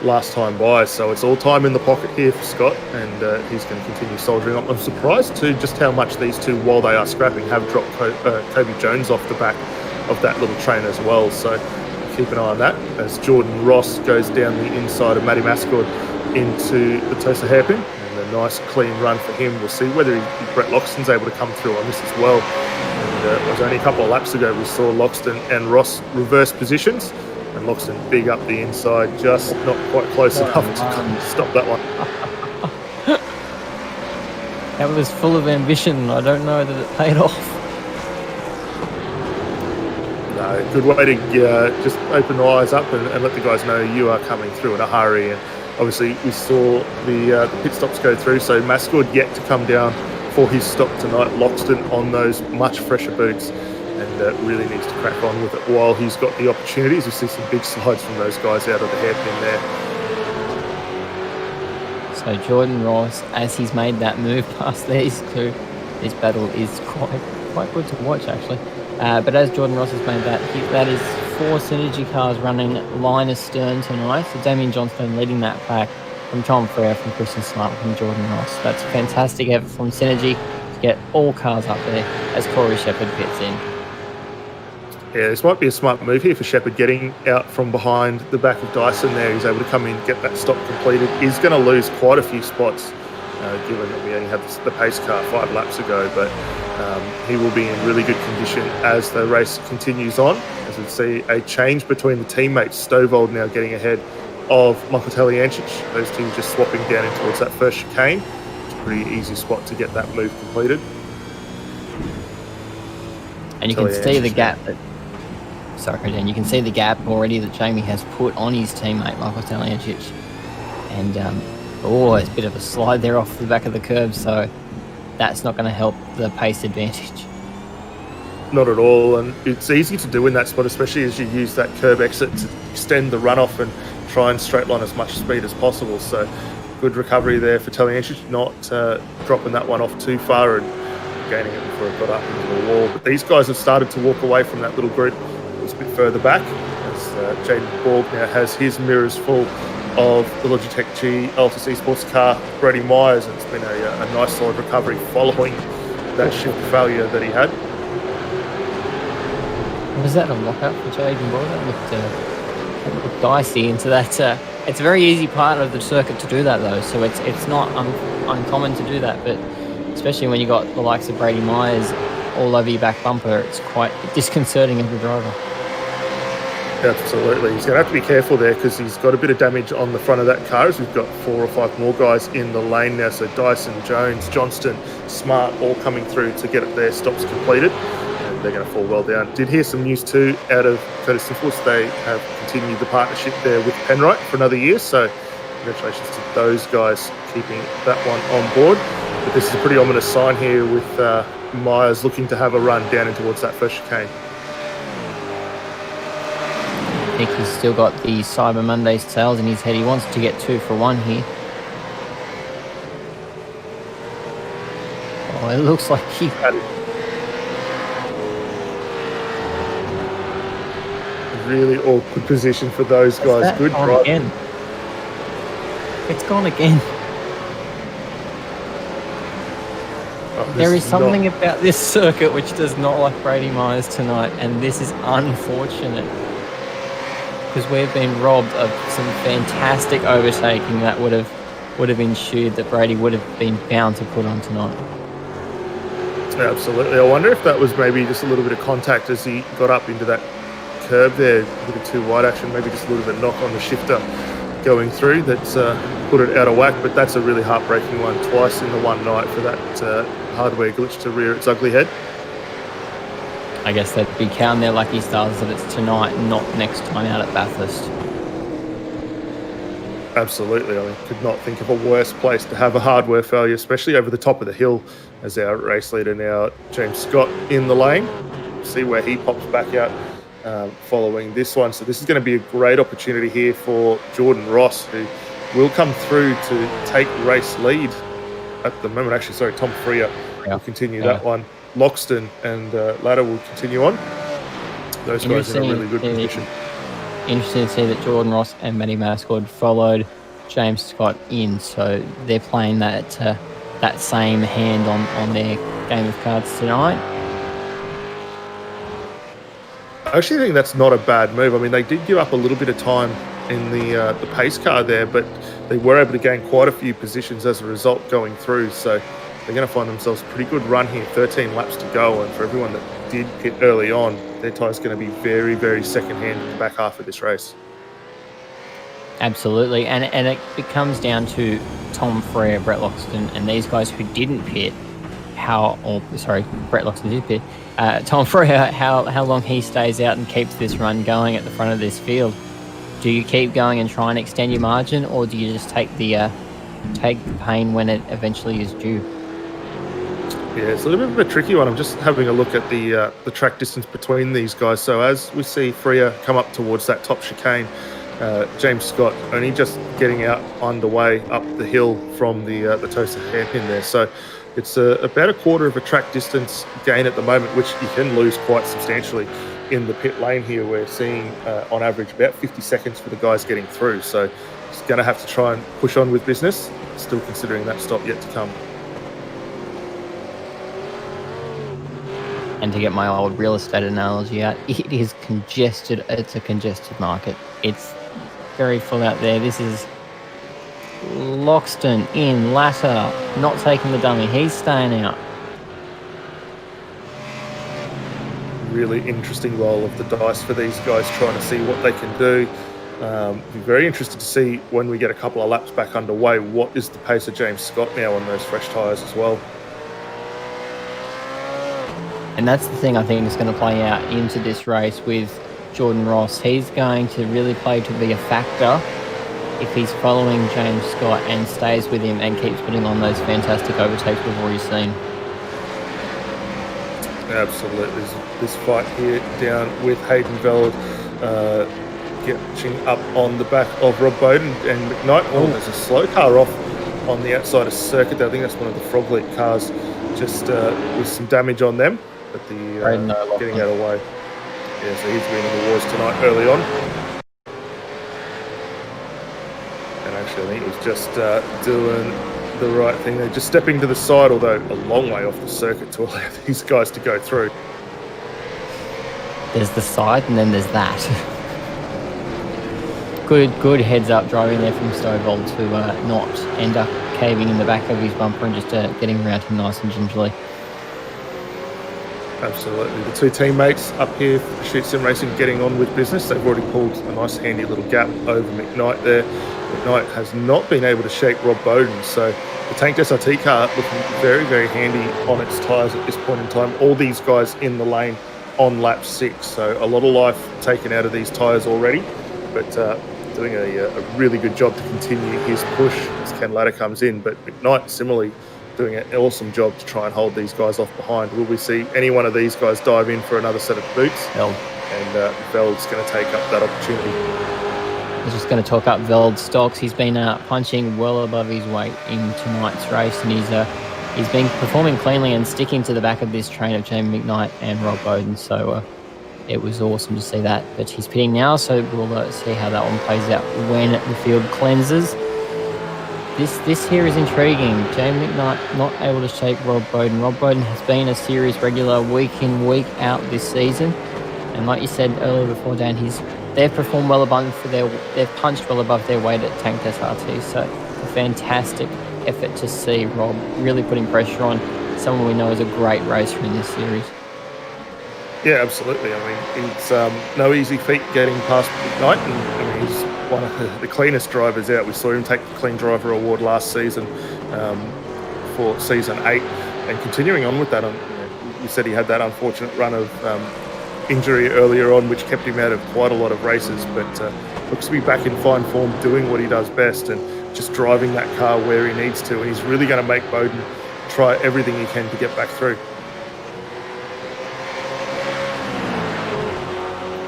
last time by, so it's all time in the pocket here for Scott, and he's going to continue soldiering on. I'm surprised too just how much these two, while they are scrapping, have dropped Kobe Jones off the back of that little train as well. So keep an eye on that as Jordan Ross goes down the inside of Matty Mascord into the Tosa hairpin, and a nice clean run for him. We'll see whether Brett Loxton's able to come through on this as well. And it was only a couple of laps ago we saw Loxton and Ross reverse positions, and Loxton big up the inside, just not quite close enough to stop that one. That was full of ambition. I don't know that it paid off. No, good way to just open the eyes up and let the guys know you are coming through in a hurry. And obviously we saw the pit stops go through, so Mascord yet to come down for his stop tonight. Loxton on those much fresher boots, and really needs to crack on with it while he's got the opportunities. We see some big slides from those guys out of the hairpin there. So Jordan Ross, as he's made that move past these two, this battle is quite good to watch actually. But as Jordan Ross has made that is 4 Synergy cars running line astern tonight. So Damien Johnstone leading that pack from Tom Frere, from Christian Smart, from Jordan Ross. That's a fantastic effort from Synergy to get all cars up there as Corey Shepard pits in. Yeah, this might be a smart move here for Shepard, getting out from behind the back of Dyson there. He's able to come in, get that stop completed. He's going to lose quite a few spots, given that we only had the pace car 5 laps ago, but he will be in really good condition as the race continues on. As we see a change between the teammates, Stovald now getting ahead of Michael Taliancic. Those two just swapping down in towards that first chicane. It's a pretty easy spot to get that move completed. And you can see the gap that... Sorry, Dan. You can see the gap already that Jamie has put on his teammate, Michael Taliancic. And, it's a bit of a slide there off the back of the curb, so that's not going to help the pace advantage. Not at all, and it's easy to do in that spot, especially as you use that curb exit to extend the runoff and try and straight line as much speed as possible. So good recovery there for Taliancic, not dropping that one off too far, and gaining it before it got up into the wall. But these guys have started to walk away from that little group that was a bit further back, as Jaden Borg now has his mirrors full of the Logitech G Altus Esports car, Brady Myers, and it's been a nice solid recovery following that shift failure that he had. Was that a lockout for Jaden Borg? That looked dicey into that. It's a very easy part of the circuit to do that, though, so it's not uncommon to do that, but especially when you got the likes of Brady Myers all over your back bumper, it's quite disconcerting as a driver. Absolutely. He's going to have to be careful there because he's got a bit of damage on the front of that car, as we've got 4 or 5 more guys in the lane now. So Dyson, Jones, Johnston, Smart all coming through to get their stops completed. And they're going to fall well down. Did hear some news too out of Curtis Simfors. They have continued the partnership there with Penrite for another year. So congratulations to those guys keeping that one on board. But this is a pretty ominous sign here with Myers looking to have a run down in towards that first chicane. I think he's still got the Cyber Mondays tails in his head. He wants to get 2 for 1 here. Oh, it looks like he had it. Really awkward position for those guys. Good drive. Again. It's gone again. Oh, there is something about this circuit which does not like Brady Myers tonight, and this is unfortunate. Because we've been robbed of some fantastic overtaking that would have ensured that Brady would have been bound to put on tonight. Absolutely. I wonder if that was maybe just a little bit of contact as he got up into that curb there, a bit of too wide action, maybe just a little bit of knock on the shifter going through that's put it out of whack. But that's a really heartbreaking one, twice in the one night for that hardware glitch to rear its ugly head. I guess they'd be counting their lucky stars that it's tonight, not next time out at Bathurst. Absolutely. I could not think of a worse place to have a hardware failure, especially over the top of the hill, as our race leader now, James Scott, in the lane. See where he pops back out following this one. So this is going to be a great opportunity here for Jordan Ross, who will come through to take race lead at the moment. Actually, sorry, Tom Freer will continue that one. Loxton and Ladder will continue on. Those guys in a really good position. Interesting to see that Jordan Ross and Matty Mascord followed James Scott in, so they're playing that same hand on their game of cards tonight. I actually think that's not a bad move. I mean, they did give up a little bit of time in the pace car there, but they were able to gain quite a few positions as a result going through. So they're going to find themselves a pretty good run here, 13 laps to go. And for everyone that did pit early on, their tyre's going to be very, very second-hand in the back half of this race. Absolutely. And it comes down to Tom Frere, Brett Loxton, and these guys who didn't pit, Brett Loxton did pit. Tom Frere, how long he stays out and keeps this run going at the front of this field. Do you keep going and try and extend your margin, or do you just take the pain when it eventually is due? Yeah, it's a little bit of a tricky one. I'm just having a look at the track distance between these guys. So as we see Freer come up towards that top chicane, James Scott only just getting out underway up the hill from the Tosa hairpin there. So it's about a quarter of a track distance gain at the moment, which you can lose quite substantially in the pit lane here. We're seeing on average about 50 seconds for the guys getting through. So it's going to have to try and push on with business, still considering that stop yet to come. And to get my old real estate analogy out, it is congested. It's a congested market. It's very full out there. This is Loxton in, Latter, not taking the dummy. He's staying out. Really interesting roll of the dice for these guys, trying to see what they can do. Be very interested to see when we get a couple of laps back underway, what is the pace of James Scott now on those fresh tyres as well. And that's the thing I think is going to play out into this race with Jordan Ross. He's going to really play to be a factor if he's following James Scott and stays with him and keeps putting on those fantastic overtakes we've already seen. Absolutely. This fight here down with Hayden Veld getting up on the back of Rob Bowden and McKnight. Oh, there's a slow car off on the outside of circuit. I think that's one of the Frog League cars just with some damage on them, but Braden, no, getting out of the way. Yeah, so he's been in the wars tonight early on. And actually, I think he was just doing the right thing. They're just stepping to the side, although a long way off the circuit to allow these guys to go through. There's the side, and then there's that. Good heads up driving there from Stovall to not end up caving in the back of his bumper and just getting around him nice and gingerly. Absolutely. The two teammates up here for Shoot Sim Racing getting on with business. They've already pulled a nice handy little gap over McKnight there. McKnight has not been able to shake Rob Bowden, so the Tanked SRT car looking very, very handy on its tyres at this point in time. All these guys in the lane on lap 6, so a lot of life taken out of these tyres already, but doing a really good job to continue his push as Ken Latta comes in. But McKnight similarly doing an awesome job to try and hold these guys off behind. Will we see any one of these guys dive in for another set of boots? Veld. And Veld's going to take up that opportunity. I was just going to talk up Veld's stocks. He's been punching well above his weight in tonight's race, and he's been performing cleanly and sticking to the back of this train of Jamie McKnight and Rob Bowden. So it was awesome to see that. But he's pitting now, so we'll see how that one plays out when the field cleanses. This here is intriguing. Jamie McKnight not able to shake Rob Bowden. Rob Bowden has been a series regular week in, week out this season. And like you said earlier before, Dan, they've performed well above they've punched well above their weight at Tanked SRT. So a fantastic effort to see Rob really putting pressure on someone we know is a great racer in this series. Yeah, absolutely. I mean, it's no easy feat getting past McKnight, and I mean, he's one of the cleanest drivers out. We saw him take the Clean Driver Award last season for season 8, and continuing on with that. You said he had that unfortunate run of injury earlier on, which kept him out of quite a lot of races, but looks to be back in fine form, doing what he does best, and just driving that car where he needs to. And he's really going to make Bowden try everything he can to get back through.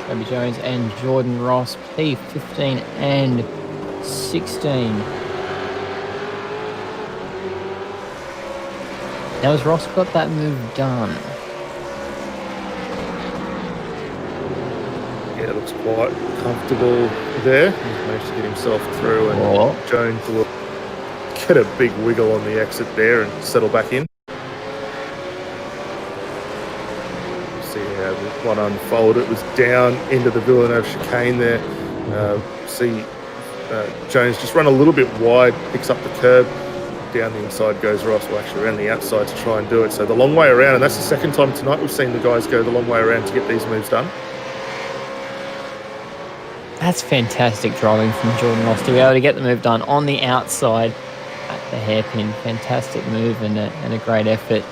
Toby Jones and Jordan Ross, P15 and 16. Now has Ross got that move done? Yeah, it looks quite comfortable there. He's managed to get himself through, and Jones will get a big wiggle on the exit there and settle back in. One unfold. It was down into the Villeneuve chicane there. Jones just run a little bit wide, picks up the curb. Down the inside goes Ross, well actually around the outside to try and do it. So the long way around, and that's the second time tonight we've seen the guys go the long way around to get these moves done. That's fantastic driving from Jordan Ross to be able to get the move done on the outside at the hairpin. Fantastic move and a great effort.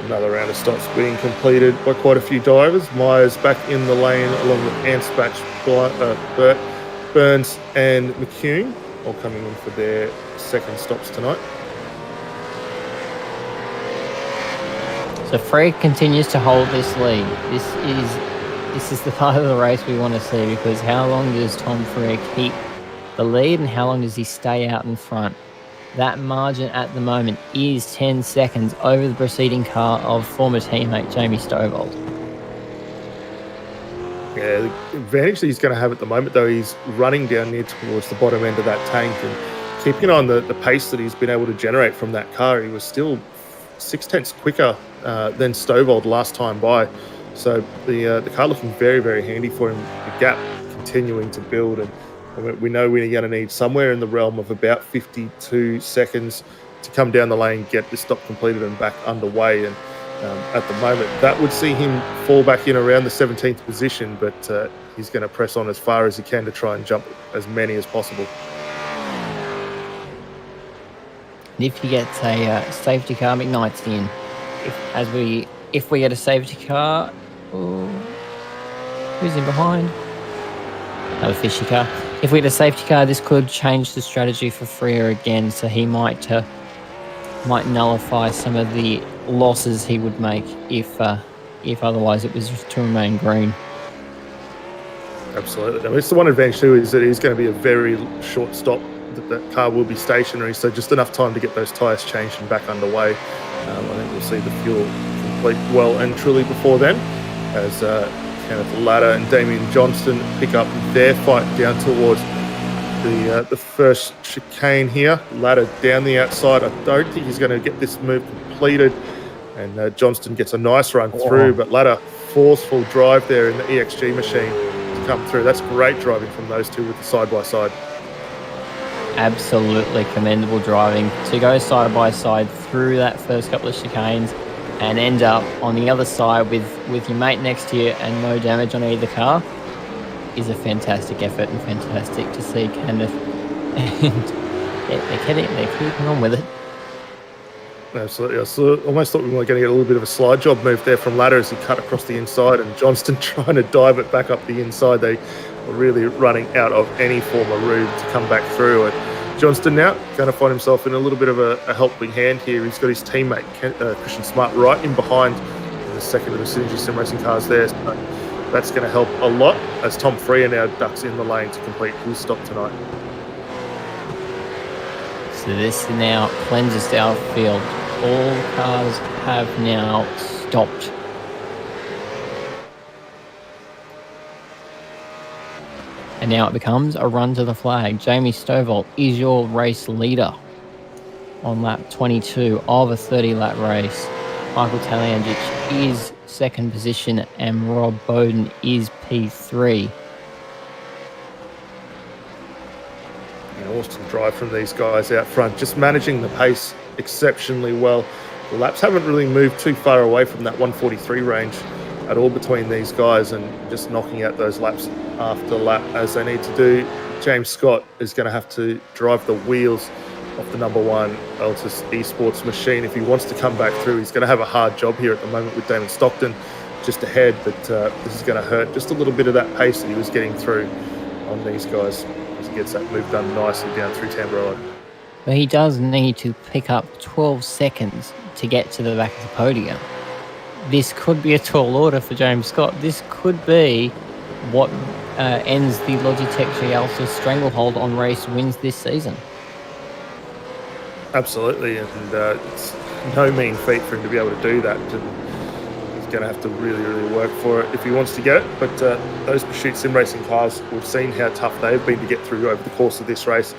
Another round of stops being completed by quite a few divers. Myers back in the lane along with Anspach, Burt, Burns and McCune, all coming in for their second stops tonight. So Fred continues to hold this lead. This is the part of the race we want to see, because how long does Tom Frere keep the lead and how long does he stay out in front? That margin at the moment is 10 seconds over the preceding car of former teammate Jamie Stovall. Yeah, the advantage that he's going to have at the moment, though, he's running down near towards the bottom end of that tank and keeping on the pace that he's been able to generate from that car. He was still 0.6 quicker than Stovall last time by. So the car looking very, very handy for him. The gap continuing to build, and we know we're going to need somewhere in the realm of about 52 seconds to come down the lane, get the stop completed and back underway. And at the moment, that would see him fall back in around the 17th position, but he's going to press on as far as he can to try and jump as many as possible. And if he gets a safety car, McKnight's in. If we get a safety car, who's in behind? Another fishy car. If we get a safety car, this could change the strategy for Frere again, so he might nullify some of the losses he would make if otherwise it was to remain green. Absolutely. Now, it's the one advantage too is that he's going to be a very short stop that car will be stationary, so just enough time to get those tyres changed and back underway. I think we'll see the fuel complete well and truly before then, as Kenneth Ladder and Damien Johnston pick up their fight down towards the first chicane here. Ladder down the outside. I don't think he's going to get this move completed, and Johnston gets a nice run through, but Ladder forceful drive there in the EXG machine to come through. That's great driving from those two with the side-by-side. Absolutely commendable driving to go side by side through that first couple of chicanes and end up on the other side with your mate next to you and no damage on either car is a fantastic effort and fantastic to see Kenneth. And they're keeping on with it. Absolutely. I almost thought we were going to get a little bit of a slide job move there from Ladder as he cut across the inside, and Johnston trying to dive it back up the inside. They were really running out of any form of room to come back through. And Johnston now going to find himself in a little bit of a helping hand here. He's got his teammate Christian Smart right in behind in the second of the Synergy Sim Racing cars there. So that's going to help a lot as Tom Freer now ducks in the lane to complete his stop tonight. So this now cleanses the outfield. All cars have now stopped. And now it becomes a run to the flag. Jamie Stovall is your race leader on lap 22 of a 30-lap race. Michael Talyangic is second position and Rob Bowden is P3. Awesome drive from these guys out front, just managing the pace exceptionally well. The laps haven't really moved too far away from that 143 range at all between these guys, and just knocking out those laps after lap as they need to do. James Scott is going to have to drive the wheels off the number one Altus Esports machine if he wants to come back through. He's going to have a hard job here at the moment with Damon Stockton just ahead, but this is going to hurt just a little bit of that pace that he was getting through on these guys. Gets that move done nicely down through Tamburello. But he does need to pick up 12 seconds to get to the back of the podium. This could be a tall order for James Scott. This could be what ends the Logitech Gialsa stranglehold on race wins this season. Absolutely, and it's no mean feat for him to be able to do that. He's going to have to really work for it if he wants to get it. But those Pursuit Sim Racing cars, we've seen how tough they've been to get through over the course of this race.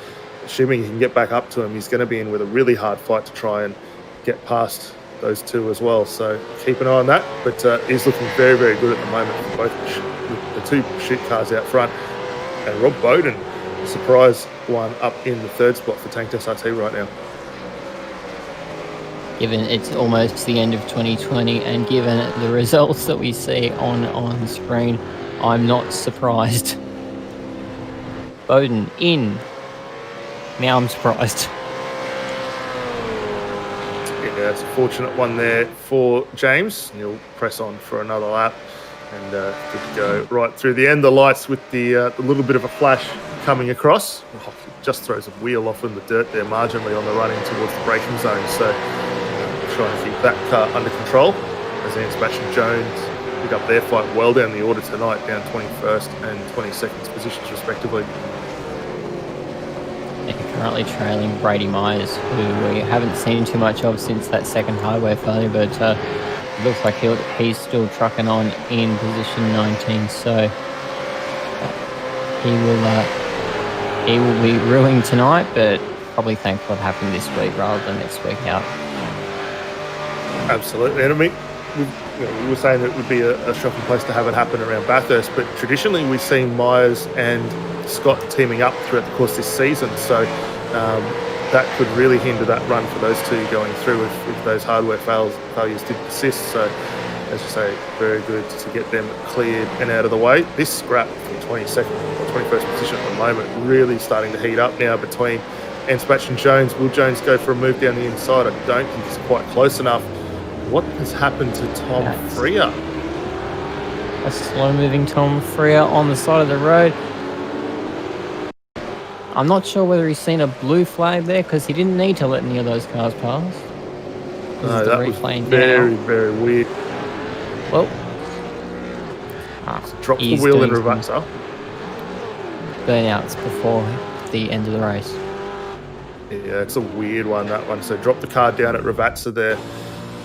Assuming he can get back up to him, he's going to be in with a really hard fight to try and get past those two as well. So keep an eye on that. But he's looking very good at the moment for both the two Pursuit cars out front. And Rob Bowden, surprise one up in the third spot for Tank SRT right now. Given it's almost the end of 2020 and given the results that we see on screen, I'm not surprised. Bowden in. Now I'm surprised. Yeah, it's a fortunate one there for James. He'll press on for another lap and good to go right through the end. The lights with the little bit of a flash coming across. Oh, just throws a wheel off in the dirt there marginally on the run in towards the braking zone. So try and keep that car under control as Ian Sebastian Jones pick up their fight well down the order tonight, down 21st and 22nd positions respectively. They're currently trailing Brady Myers, who we haven't seen too much of since that second hardware failure, but it looks like he's still trucking on in position 19, so he will be ruining tonight, but probably thank what happened this week rather than next week out. Absolutely, and I mean, we were saying that it would be a shocking place to have it happen around Bathurst, but traditionally we've seen Myers and Scott teaming up throughout the course of this season, so that could really hinder that run for those two going through if those hardware failures did persist. So, as you say, very good to get them cleared and out of the way. This scrap from 22nd or 21st position at the moment really starting to heat up now between Ian Sebastian Jones. Will Jones go for a move down the inside? I don't think he's quite close enough. What has happened to Tom Freer? A slow-moving Tom Freer on the side of the road. I'm not sure whether he's seen a blue flag there because he didn't need to let any of those cars pass. No, that was very weird. Well, drop the wheel in reverse. Burnouts before the end of the race. Yeah, it's a weird one, that one. So dropped the car down at Ravazza there,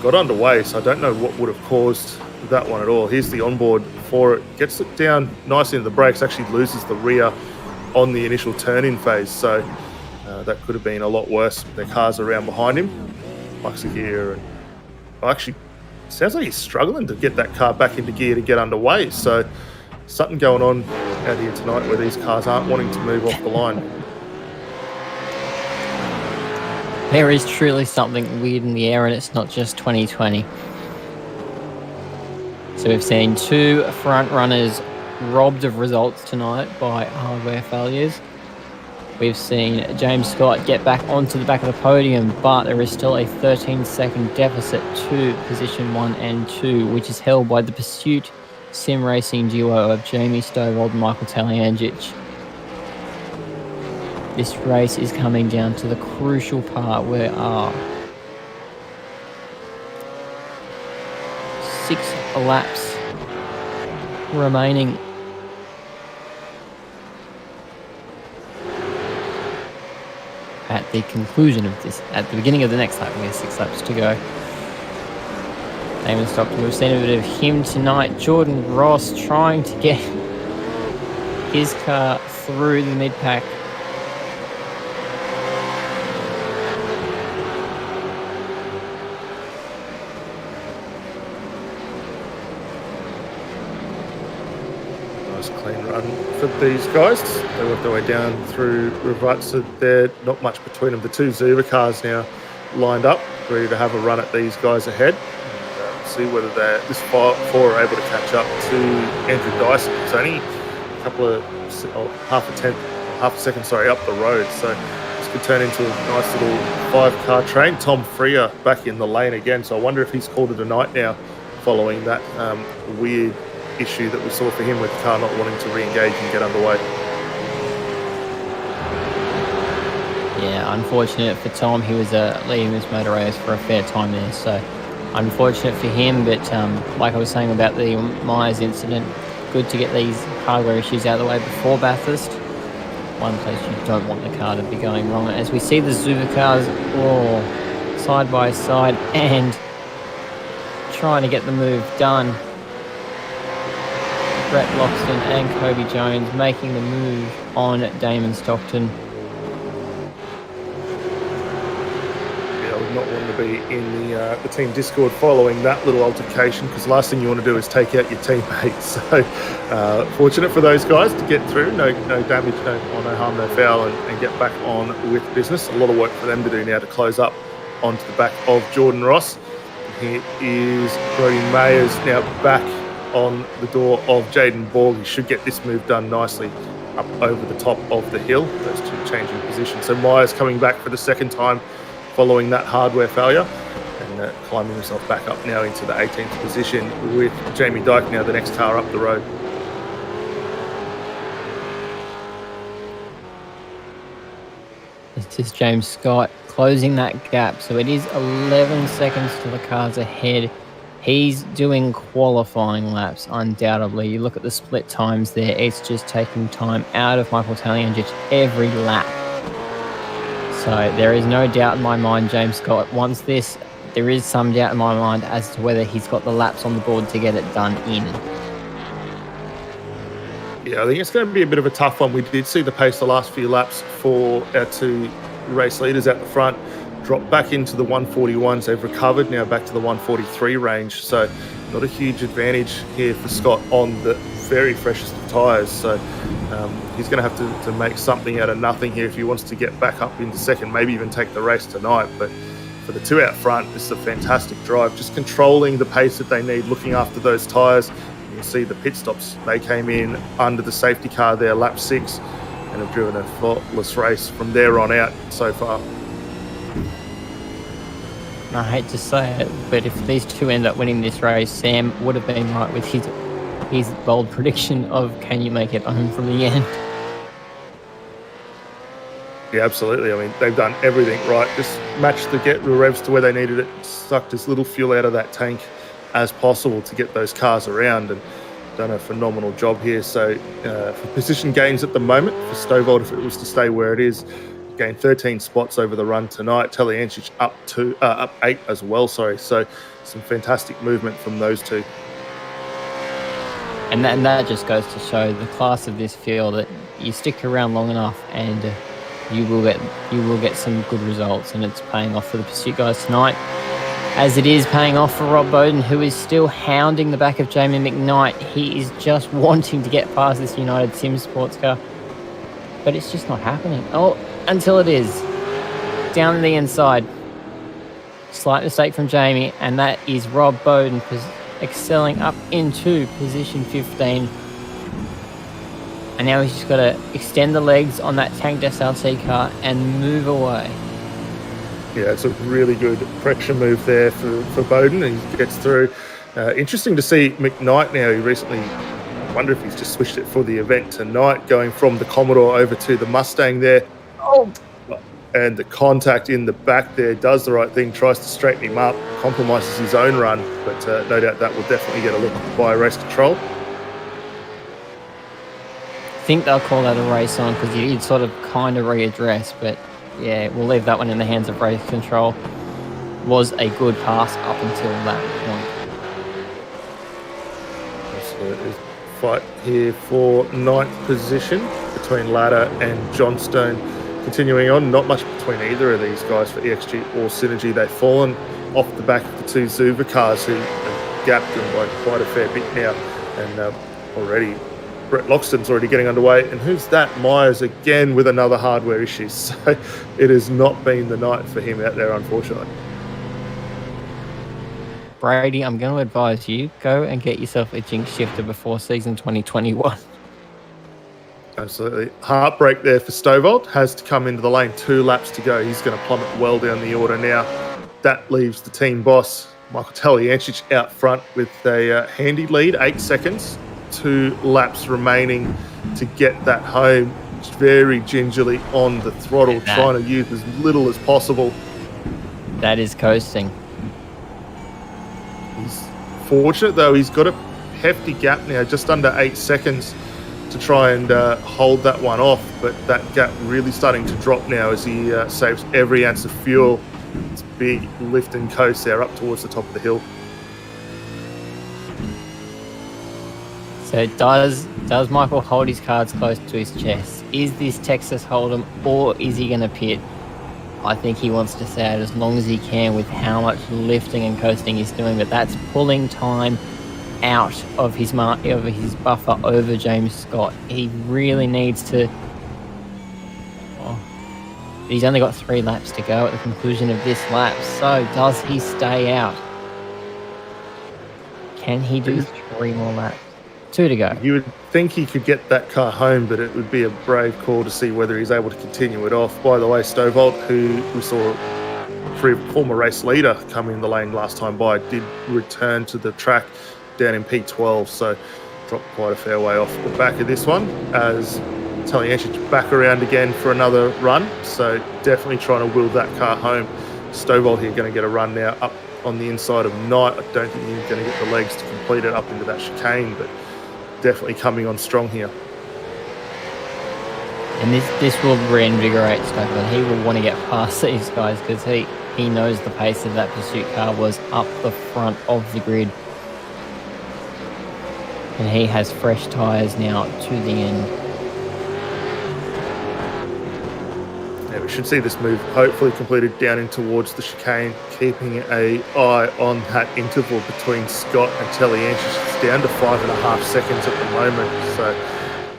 got underway, so I don't know what would have caused that one at all. Here's the onboard for it, gets it down nicely into the brakes, actually loses the rear on the initial turn-in phase, so that could have been a lot worse. Their car's around behind him, likes of gear, and actually sounds like he's struggling to get that car back into gear to get underway, so something going on out here tonight where these cars aren't wanting to move off the line. There is truly something weird in the air, and it's not just 2020. So we've seen two front runners robbed of results tonight by hardware failures. We've seen James Scott get back onto the back of the podium, but there is still a 13-second deficit to position 1 and 2, which is held by the Pursuit sim racing duo of Jamie Stovall and Michael Talyangic. This race is coming down to the crucial part where 6 laps remaining. At the conclusion of this, at the beginning of the next lap, we have 6 laps to go. Damon Stockton, we've seen a bit of him tonight. Jordan Ross trying to get his car through the mid-pack. Clean run for these guys. They work their way down through Ravazza there. Not much between them. The two Zuba cars now lined up, ready to have a run at these guys ahead. And, see whether this four are able to catch up to Andrew Dyson. It's only a couple of half a second up the road. So this could turn into a nice little 5-car train. Tom Freer back in the lane again. So I wonder if he's called it a night now, following that weird issue that we saw for him with the car not wanting to re-engage and get underway. Yeah, unfortunate for Tom. He was leading this motor race for a fair time there, so unfortunate for him. But like I was saying about the Myers incident, good to get these hardware issues out of the way before Bathurst. One place you don't want the car to be going wrong. As we see the Zuba cars all side by side and trying to get the move done. Brett Loxton and Kobe Jones making the move on Damon Stockton. Yeah, I would not want to be in the team Discord following that little altercation, because the last thing you want to do is take out your teammates. So fortunate for those guys to get through, no damage, no harm, no foul, and get back on with business. A lot of work for them to do now to close up onto the back of Jordan Ross. Here is Brady Myers now back on the door of Jaden Borg. He should get this move done nicely up over the top of the hill. Those two changing positions. So Myers coming back for the second time following that hardware failure, and climbing himself back up now into the 18th position with Jamie Dyke now the next car up the road. This is James Scott closing that gap. So it is 11 seconds to the cars ahead. He's doing qualifying laps, undoubtedly. You look at the split times there, it's just taking time out of Michael Talyangic every lap. So there is no doubt in my mind James Scott wants this. There is some doubt in my mind as to whether he's got the laps on the board to get it done in. Yeah, I think it's going to be a bit of a tough one. We did see the pace the last few laps for our two race leaders at the front drop back into the 141s. They've recovered now back to the 143 range. So not a huge advantage here for Scott on the very freshest of tyres. So he's going to have to make something out of nothing here if he wants to get back up into second, maybe even take the race tonight. But for the two out front, this is a fantastic drive. Just controlling the pace that they need, looking after those tyres. You can see the pit stops. They came in under the safety car there, lap 6, and have driven a faultless race from there on out so far. I hate to say it, but if these two end up winning this race, Sam would have been right with his bold prediction of can you make it home from the end. Yeah, absolutely. I mean, they've done everything right. Just matched the revs to where they needed it, sucked as little fuel out of that tank as possible to get those cars around, and done a phenomenal job here. So for position gains at the moment for Stovall, if it was to stay where it is, gained 13 spots over the run tonight. Taliancic up 8 as well, sorry. So some fantastic movement from those two. And that just goes to show the class of this field, that you stick around long enough and you will get some good results, and it's paying off for the Pursuit guys tonight, as it is paying off for Rob Bowden, who is still hounding the back of Jamie McKnight. He is just wanting to get past this United Sim sports car, but it's just not happening. Oh, until it is. Down the inside. Slight mistake from Jamie, and that is Rob Bowden excelling up into position 15. And now he's just got to extend the legs on that Tank SLT car and move away. Yeah, it's a really good pressure move there for Bowden. He gets through. Interesting to see McKnight now. He recently, I wonder if he's just switched it for the event tonight, going from the Commodore over to the Mustang there. Oh! And the contact in the back there does the right thing, tries to straighten him up, compromises his own run, but no doubt that will definitely get a look by race control. I think they'll call that a race on, because he'd sort of kind of readdress, but yeah, we'll leave that one in the hands of race control. Was a good pass up until that point. So fight here for 9th position between Ladder and Johnstone. Continuing on, not much between either of these guys for EXG or Synergy. They've fallen off the back of the two Zuva cars, who have gapped them by quite a fair bit now. And already Brett Loxton's already getting underway. And who's that? Myers again with another hardware issue. So it has not been the night for him out there, unfortunately. Brady, I'm going to advise you, go and get yourself a Jinx shifter before season 2021. Absolutely. Heartbreak there for Stovall. Has to come into the lane, 2 laps to go. He's going to plummet well down the order now. That leaves the team boss, Michael Taliancic, out front with a handy lead, 8 seconds. 2 laps remaining to get that home. Just very gingerly on the throttle, trying to use as little as possible. That is coasting. He's fortunate, though. He's got a hefty gap now, just under 8 seconds to try and hold that one off, but that gap really starting to drop now as he saves every ounce of fuel. It's big lift and coast there up towards the top of the hill. So does Michael hold his cards close to his chest? Is this Texas Hold'em, or is he going to pit? I think he wants to stay out as long as he can with how much lifting and coasting he's doing, but that's pulling time out of his buffer over James Scott. He really needs to. He's only got 3 laps to go at the conclusion of this lap. So does he stay out? Can he do 3 more laps? 2 to go. You would think he could get that car home, but it would be a brave call to see whether he's able to continue it off. By the way, Stovall, who we saw former race leader come in the lane last time by, did return to the track down in P12, so dropped quite a fair way off the back of this one, as Taliancic back around again for another run, so definitely trying to will that car home. Stovall here going to get a run now up on the inside of Knight. I don't think he's going to get the legs to complete it up into that chicane, but definitely coming on strong here. And this will reinvigorate Stovall. He will want to get past these guys, because he knows the pace of that pursuit car was up the front of the grid. And he has fresh tyres now to the end. Yeah, we should see this move hopefully completed down in towards the chicane, keeping an eye on that interval between Scott and Taliancic. It's down to 5.5 seconds at the moment, so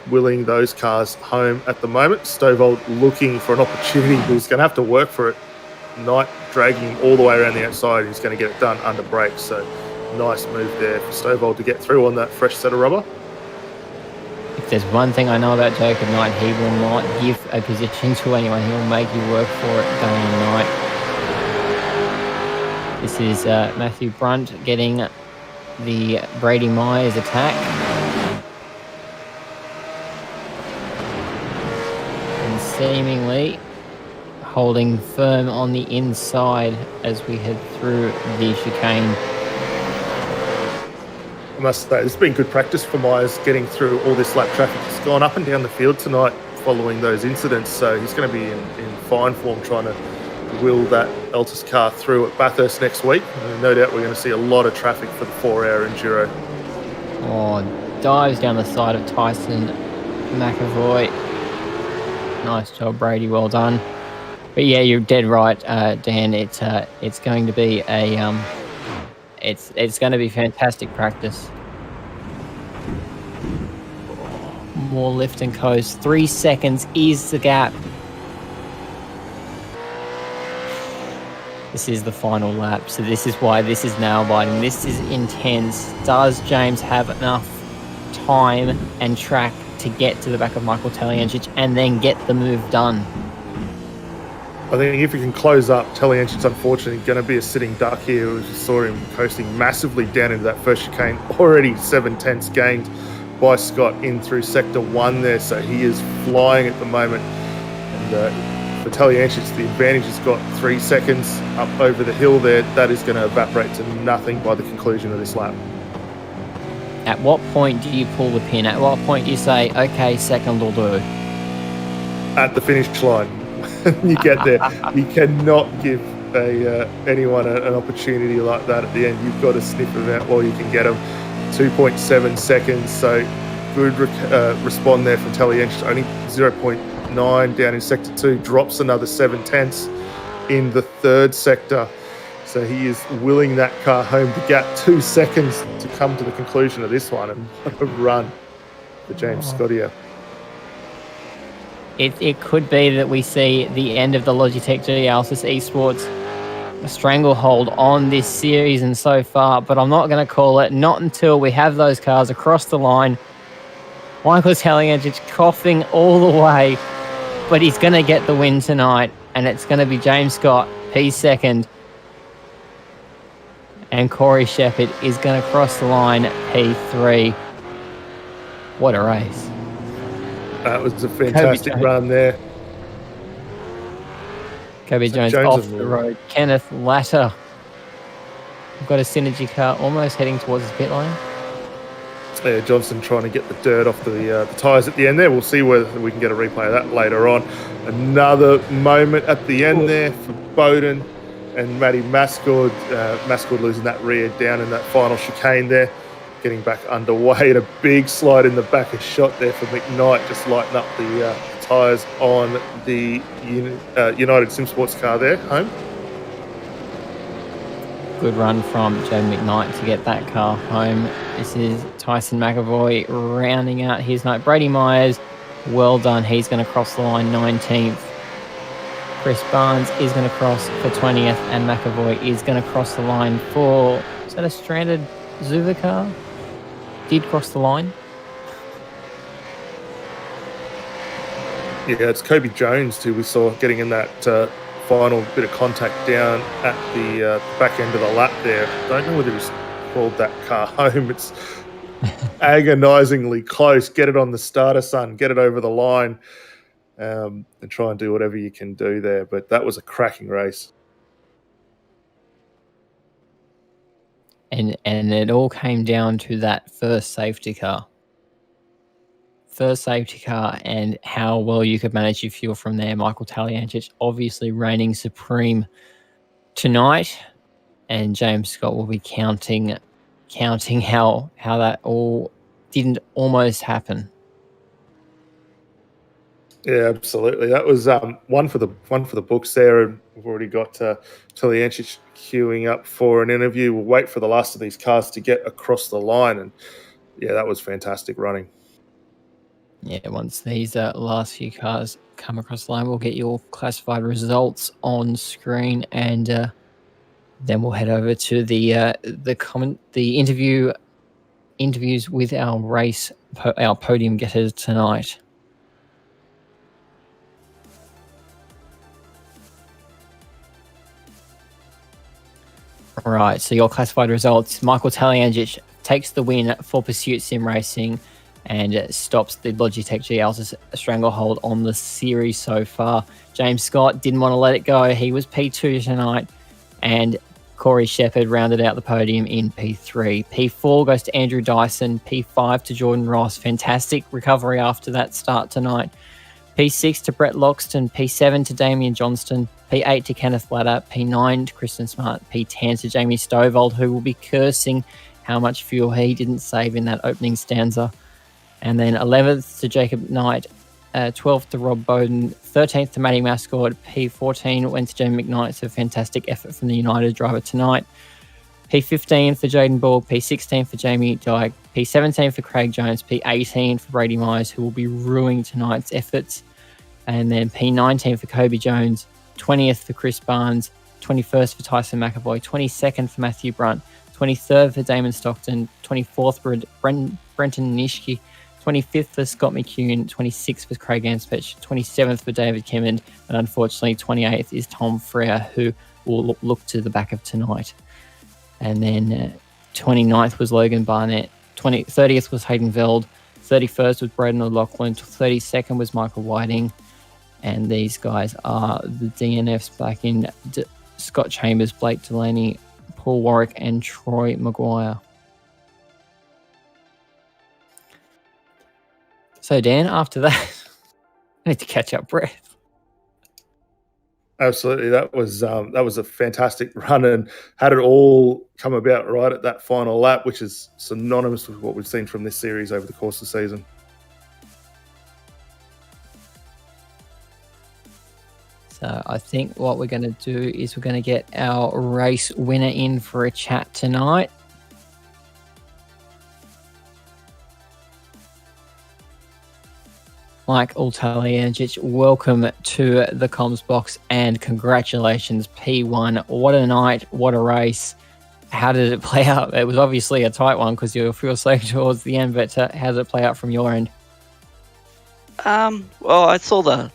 willing those cars home at the moment. Stovall looking for an opportunity, but he's going to have to work for it. Knight dragging him all the way around the outside. He's going to get it done under brakes, so nice move there for Stovall to get through on that fresh set of rubber. If there's one thing I know about Jacob Knight, he will not give a position to anyone. He will make you work for it day and night. This is Matthew Brunt getting the Brady Myers attack. And seemingly holding firm on the inside as we head through the chicane. I must say, it's been good practice for Myers getting through all this lap traffic. He's gone up and down the field tonight following those incidents. So he's going to be in fine form trying to will that Altus car through at Bathurst next week. And no doubt we're going to see a lot of traffic for the 4-hour enduro. Oh, dives down the side of Tyson McAvoy. Nice job, Brady. Well done. But yeah, you're dead right, Dan. It's going to be it's going to be fantastic practice. More lift and coast. 3 seconds is the gap. This is the final lap, so this is why this is nail biting. This is intense. Does James have enough time and track to get to the back of Michael Taliancic and then get the move done? I think if he can close up, Taliancic's unfortunately going to be a sitting duck here. We just saw him coasting massively down into that first chicane. Already 7/10 gained by Scott in through sector 1 there, so he is flying at the moment. And for Taliancic, the advantage has got 3 seconds up over the hill there. That is going to evaporate to nothing by the conclusion of this lap. At what point do you pull the pin? At what point do you say, okay, second will do? At the finish line. You get there. You cannot give anyone an opportunity like that at the end. You've got to sniff them out while you can get them. 2.7 seconds, so good respond there from Taliancic. Only 0.9 down in sector 2, drops another 7/10 in the third sector. So he is willing that car home to gap 2 seconds to come to the conclusion of this one. And what a run for James Scott here. It could be that we see the end of the Logitech GLSS Esports stranglehold on this series and so far, but I'm not going to call it, not until we have those cars across the line. Michael Taliancic coughing all the way, but he's going to get the win tonight, and it's going to be James Scott, P2, and Corey Shepard is going to cross the line, P3. What a race. That was a fantastic run there. Kobe Jones off the road. Kenneth Latter. We've got a Synergy car almost heading towards his pit lane. Yeah, Johnson trying to get the dirt off the tyres at the end there. We'll see whether we can get a replay of that later on. Another moment at the end there for Bowden and Matty Mascord. Mascord losing that rear down in that final chicane there. Getting back underway. And a big slide in the back of shot there for McKnight. Just lighten up the tyres on the United Sim Sports car there, home. Good run from Joe McKnight to get that car home. This is Tyson McAvoy rounding out his night. Brady Myers, well done. He's going to cross the line 19th. Chris Barnes is going to cross for 20th, and McAvoy is going to cross the line for, is that a stranded Zuva car? Did cross the line. Yeah, it's Kobe Jones who we saw getting in that final bit of contact down at the back end of the lap there. Don't know whether he's crawled that car home. It's agonisingly close. Get it on the starter, son. Get it over the line, and try and do whatever you can do there. But that was a cracking race. And it all came down to that first safety car. First safety car and how well you could manage your fuel from there. Michael Taliancic obviously reigning supreme tonight, and James Scott will be counting how that all didn't almost happen. Yeah, absolutely. That was one for the books there, and we've already got Taliancic queuing up for an interview. We'll wait for the last of these cars to get across the line, and yeah, that was fantastic running. Yeah, once these last few cars come across the line, we'll get your classified results on screen, and then we'll head over to the interviews with our podium getters tonight. All right, so your classified results: Michael Taliancic takes the win for Pursuit Sim Racing and stops the Logitech GL's stranglehold on the series so far. James Scott didn't want to let it go. He was P2 tonight, and Corey Shepard rounded out the podium in P3. P4 goes to Andrew Dyson. P5 to Jordan Ross. Fantastic recovery after that start tonight P6 to Brett Loxton, P7 to Damien Johnston, P8 to Kenneth Ladder, P9 to Kristen Smart, P10 to Jamie Stovold, who will be cursing how much fuel he didn't save in that opening stanza. And then 11th to Jacob Knight, 12th to Rob Bowden, 13th to Matty Mascord, P14 went to Jamie McKnight, so fantastic effort from the United driver tonight. P15 for Jaden Ball, P16 for Jamie Dyke, P17 for Craig Jones, P18 for Brady Myers, who will be ruining tonight's efforts. And then P19 for Kobe Jones, 20th for Chris Barnes, 21st for Tyson McAvoy, 22nd for Matthew Brunt, 23rd for Damon Stockton, 24th for Brenton Nishke, 25th for Scott McCune, 26th for Craig Anspech, 27th for David Kimmond, and unfortunately 28th is Tom Freer, who will look to the back of tonight. And then 29th was Logan Barnett, 30th was Hayden Veld, 31st was Braden O'Loughlin, 32nd was Michael Whiting, and these guys are the DNFs back in Scott Chambers, Blake Delaney, Paul Warwick, and Troy Maguire. So Dan, after that, I need to catch up breath. Absolutely, that was a fantastic run, and had it all come about right at that final lap, which is synonymous with what we've seen from this series over the course of the season. So I think what we're going to do is we're going to get our race winner in for a chat tonight. Mike Ultaliancic, welcome to the comms box and congratulations, P1. What a night, what a race. How did it play out? It was obviously a tight one because you feel safe towards the end, but how did it play out from your end? Well, I saw the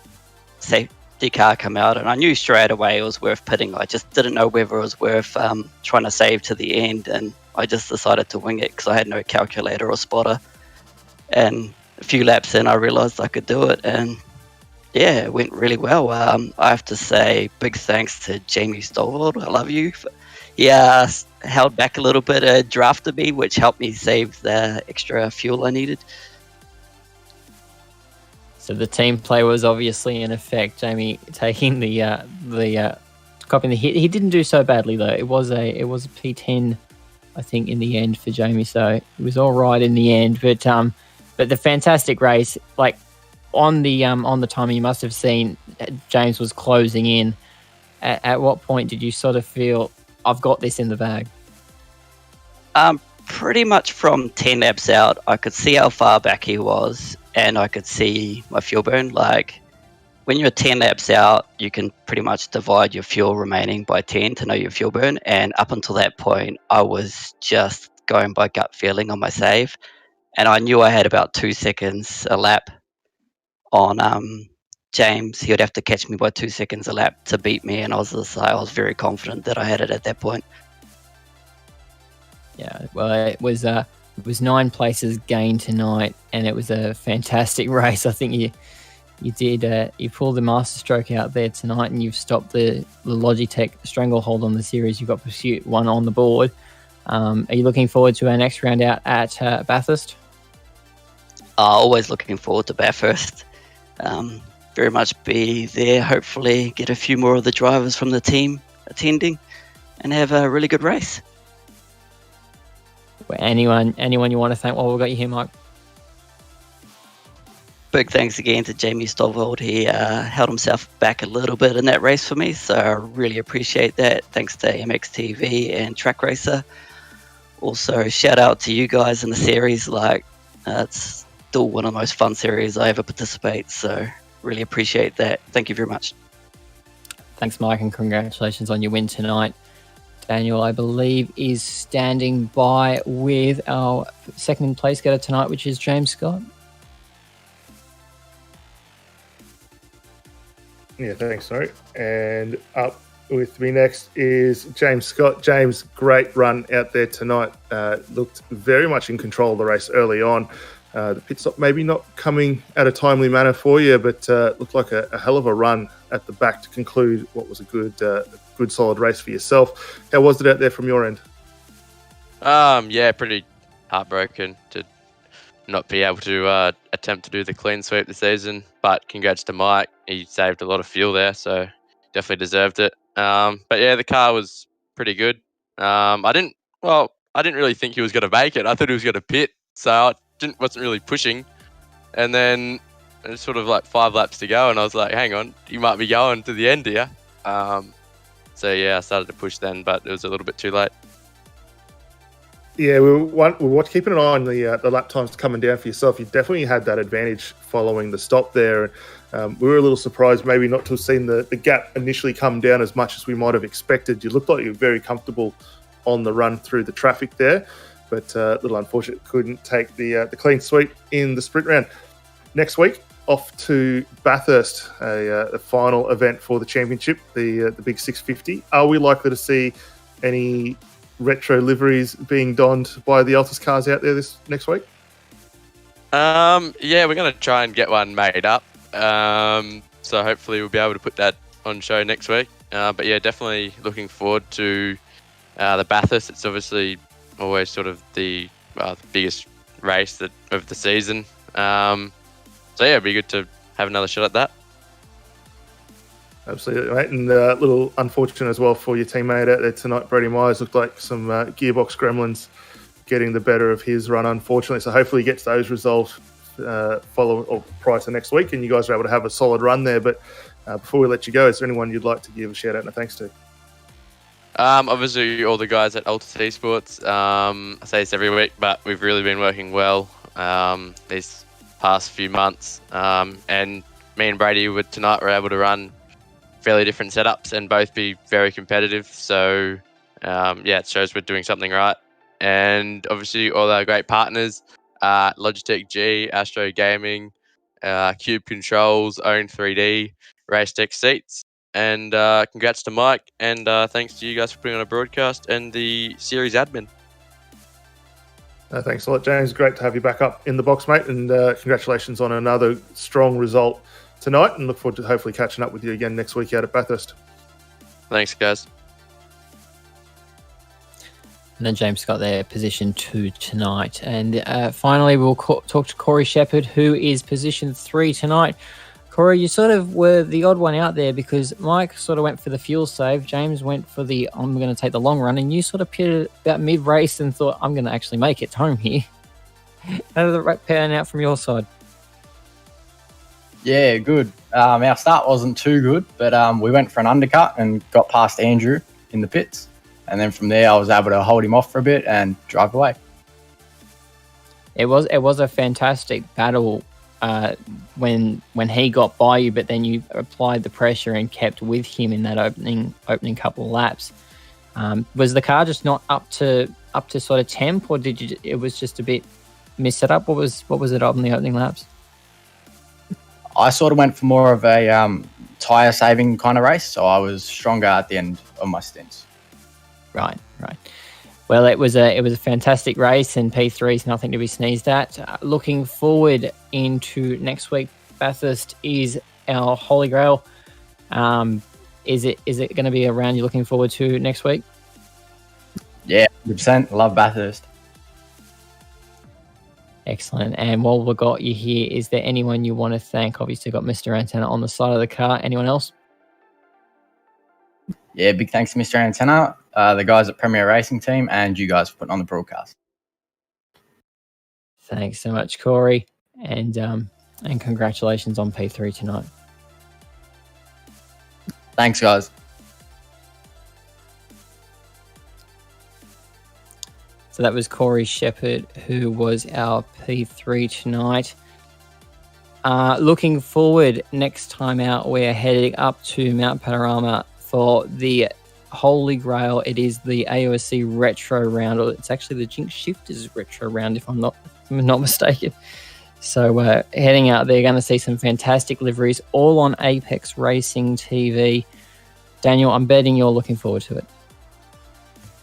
safety car come out and I knew straight away it was worth pitting. I just didn't know whether it was worth trying to save to the end, and I just decided to wing it because I had no calculator or spotter. And a few laps in, I realized I could do it, and yeah, it went really well. I have to say big thanks to Jamie Stovold. I love you. He held back a little bit, drafted me, which helped me save the extra fuel I needed. So the team play was obviously in effect. Jamie taking the copying the hit. He didn't do so badly though. It was a P10, I think, in the end for Jamie. So it was all right in the end, but the fantastic race, like on the timing, you must have seen James was closing in. At what point did you sort of feel, I've got this in the bag? Pretty much from 10 laps out, I could see how far back he was, and I could see my fuel burn. Like when you're 10 laps out, you can pretty much divide your fuel remaining by 10 to know your fuel burn. And up until that point, I was just going by gut feeling on my save. And I knew I had about 2 seconds a lap on James. He would have to catch me by 2 seconds a lap to beat me. And I was very confident that I had it at that point. Yeah, well, it was 9 places gained tonight, and it was a fantastic race. I think you pulled the master stroke out there tonight, and you've stopped the Logitech stranglehold on the series. You've got Pursuit 1 on the board. Are you looking forward to our next round out at Bathurst? Always looking forward to Bathurst. Very much be there, hopefully get a few more of the drivers from the team attending and have a really good race. Anyone you want to thank while we've got you here, Mike? Big thanks again to Jamie Stovold. He held himself back a little bit in that race for me, so I really appreciate that. Thanks to MXTV and Track Racer. Also, shout out to you guys in the series. It's still one of the most fun series I ever participate, so really appreciate that. Thank you very much. Thanks, Mike, and congratulations on your win tonight. Daniel, I believe, is standing by with our second place getter tonight, which is James Scott. Yeah, thanks, sorry. And up with me next is James Scott. James, great run out there tonight. Looked very much in control of the race early on. The pit stop maybe not coming at a timely manner for you, but looked like a hell of a run at the back to conclude what was a good solid race for yourself. How was it out there from your end? Yeah, pretty heartbroken to not be able to attempt to do the clean sweep this season. But congrats to Mike. He saved a lot of fuel there, so definitely deserved it. But yeah, the car was pretty good. I didn't really think he was going to make it. I thought he was going to pit, so I wasn't really pushing. And then it was sort of like 5 laps to go, and I was like, hang on, you might be going to the end here. So yeah, I started to push then, but it was a little bit too late. Yeah, we were keeping an eye on the lap times coming down for yourself. You definitely had that advantage following the stop there. We were a little surprised maybe not to have seen the gap initially come down as much as we might have expected. You looked like you were very comfortable on the run through the traffic there, but a little unfortunate couldn't take the clean sweep in the sprint round. Next week, off to Bathurst, a final event for the championship, the big 650. Are we likely to see any retro liveries being donned by the Altus cars out there this next week? Yeah, we're going to try and get one made up. So hopefully we'll be able to put that on show next week. But yeah, definitely looking forward to the Bathurst. It's obviously always sort of the biggest race of the season. So yeah, it'd be good to have another shot at that. Absolutely, mate. And a little unfortunate as well for your teammate out there tonight. Brady Myers looked like some gearbox gremlins getting the better of his run, unfortunately. So hopefully he gets those resolved prior to next week, and you guys are able to have a solid run there. But before we let you go, is there anyone you'd like to give a shout out and a thanks to? Obviously, all the guys at Altus Esports. I say this every week, but we've really been working well these past few months. And me and Brady tonight were able to run fairly different setups and both be very competitive. So yeah, it shows we're doing something right. And obviously all our great partners, Logitech G, SDK Gaming, Cube Controls, Own 3D, Racetech Seats. And congrats to Mike, and thanks to you guys for putting on a broadcast and the series admin. Thanks a lot, James. Great to have you back up in the box, mate. And congratulations on another strong result tonight, and look forward to hopefully catching up with you again next week out at Bathurst. Thanks, guys. And then James got their position 2 tonight. And finally, we'll talk to Corey Shepard, who is position 3 tonight. Corey, you sort of were the odd one out there because Mike sort of went for the fuel save. James went for I'm going to take the long run, and you sort of pitted about mid-race and thought, I'm going to actually make it home here. How did the pan out from your side? Yeah, good. Our start wasn't too good, but we went for an undercut and got past Andrew in the pits. And then from there, I was able to hold him off for a bit and drive away. It was a fantastic battle when he got by you, but then you applied the pressure and kept with him in that opening couple of laps. Was the car just not up to sort of temp, or it was just a bit missed set up? What was it up in the opening laps? I sort of went for more of a tyre saving kind of race, so I was stronger at the end of my stints. Right. Well, it was a fantastic race, and P3 is nothing to be sneezed at. Looking forward into next week, Bathurst is our Holy Grail. Is it going to be a round you're looking forward to next week? Yeah, 100%. Love Bathurst. Excellent. And while we've got you here, is there anyone you want to thank? Obviously, got Mr. Antenna on the side of the car. Anyone else? Yeah, big thanks to Mr. Antenna, the guys at Premier Racing Team, and you guys for putting on the broadcast. Thanks so much, Corey, and congratulations on P3 tonight. Thanks, guys. So that was Corey Shepard, who was our P3 tonight. Looking forward, next time out, we're heading up to Mount Panorama for the Holy Grail. It is the AOSC Retro Round, or it's actually the Jinx Shifters Retro Round, if I'm not mistaken. So heading out there, going to see some fantastic liveries, all on Apex Racing TV. Daniel, I'm betting you're looking forward to it.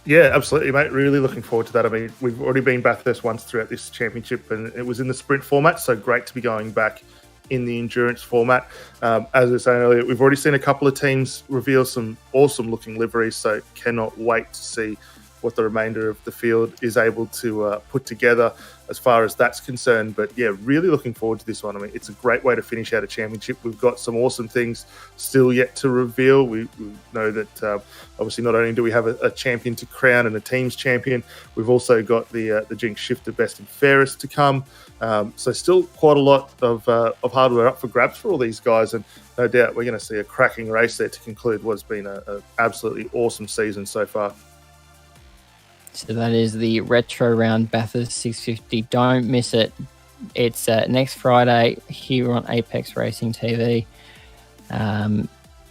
Yeah, absolutely, mate. Really looking forward to that. I mean, we've already been Bathurst once throughout this championship, and it was in the sprint format, so great to be going back in the endurance format. As I was saying earlier, we've already seen a couple of teams reveal some awesome looking liveries, so cannot wait to see what the remainder of the field is able to put together as far as that's concerned. But yeah, really looking forward to this one. I mean, it's a great way to finish out a championship. We've got some awesome things still yet to reveal. We know that obviously not only do we have a champion to crown and a team's champion, we've also got the Jinx Shifter Best and Fairest to come. So still quite a lot of hardware up for grabs for all these guys, and no doubt we're going to see a cracking race there to conclude what's been an absolutely awesome season so far. So that is the Retro Round Bathurst 650. Don't miss it. It's next Friday here on Apex Racing TV.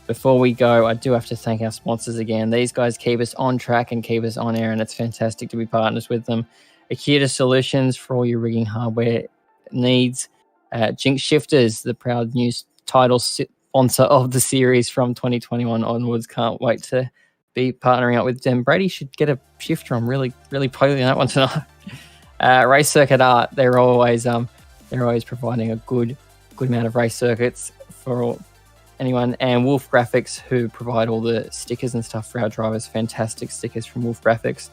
Before we go, I do have to thank our sponsors again. These guys keep us on track and keep us on air, and it's fantastic to be partners with them. Akita Solutions for all your rigging hardware needs. Jinx Shifters, the proud new title sponsor of the series from 2021 onwards. Can't wait to be partnering up with them. Brady should get a shifter. I'm really poling that one tonight. Race Circuit Art, they're always providing a good amount of race circuits for anyone. And Wolf Graphics, who provide all the stickers and stuff for our drivers. Fantastic stickers from Wolf Graphics.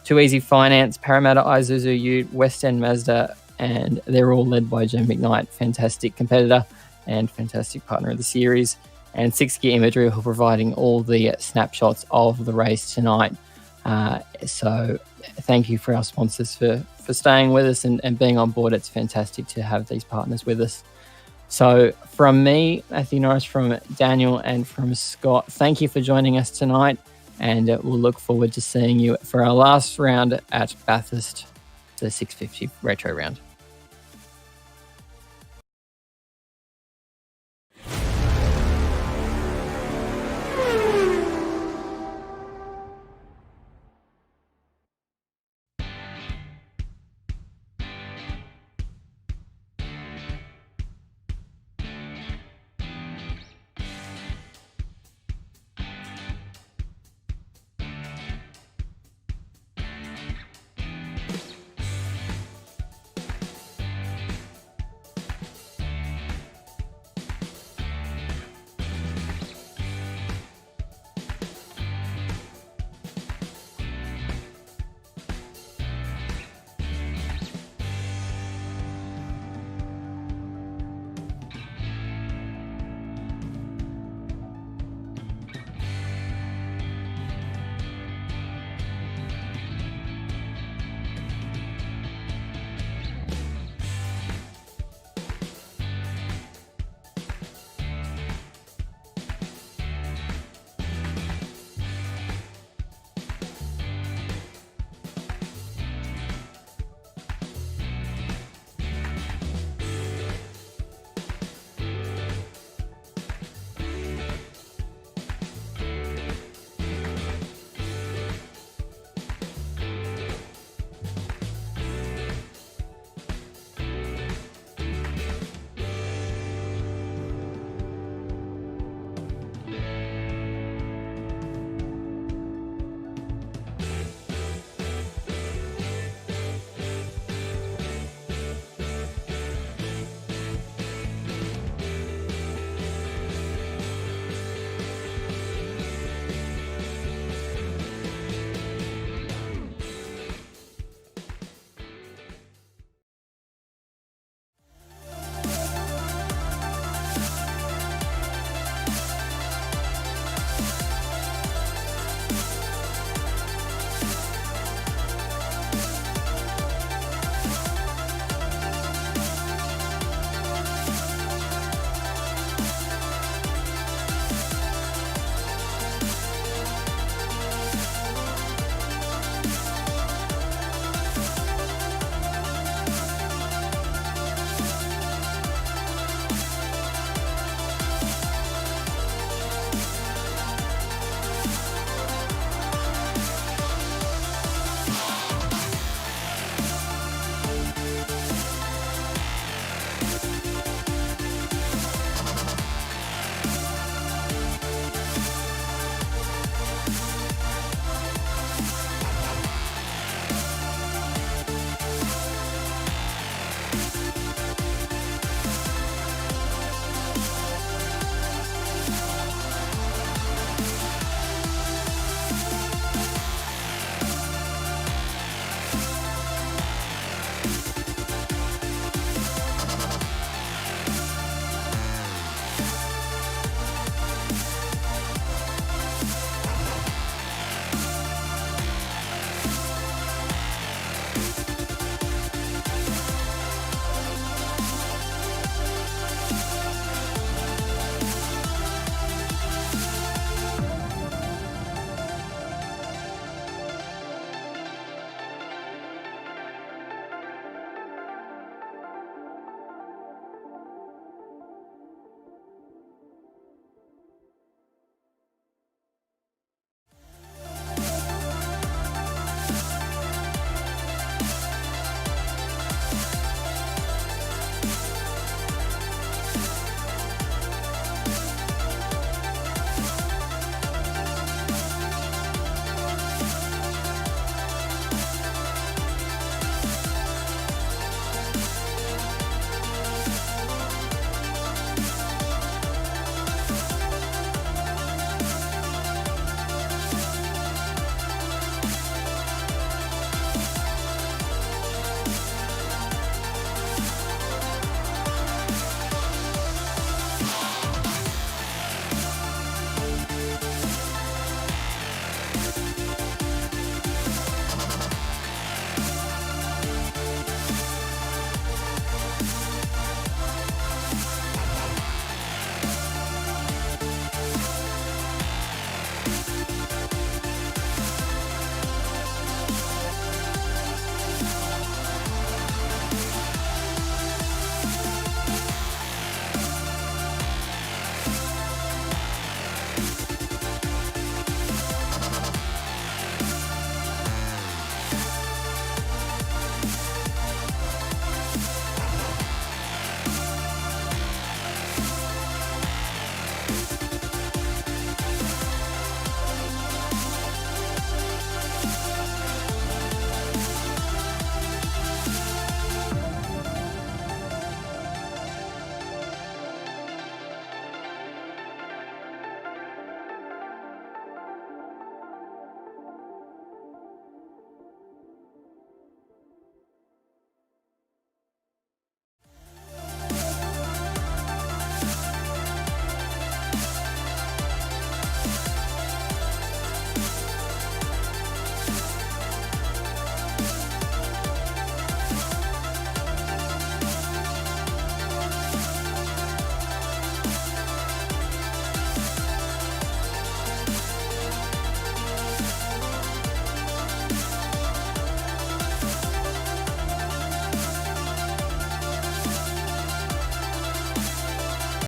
Too Easy Finance, Parramatta Isuzu Ute, West End Mazda, and they're all led by Jen McKnight, fantastic competitor and fantastic partner of the series. And 6 Gear Imagery, who are providing all the snapshots of the race tonight. So thank you for our sponsors for staying with us and being on board. It's fantastic to have these partners with us. So from me, Matthew Norris, from Daniel and from Scott, thank you for joining us tonight. And we'll look forward to seeing you for our last round at Bathurst, the 650 Retro Round.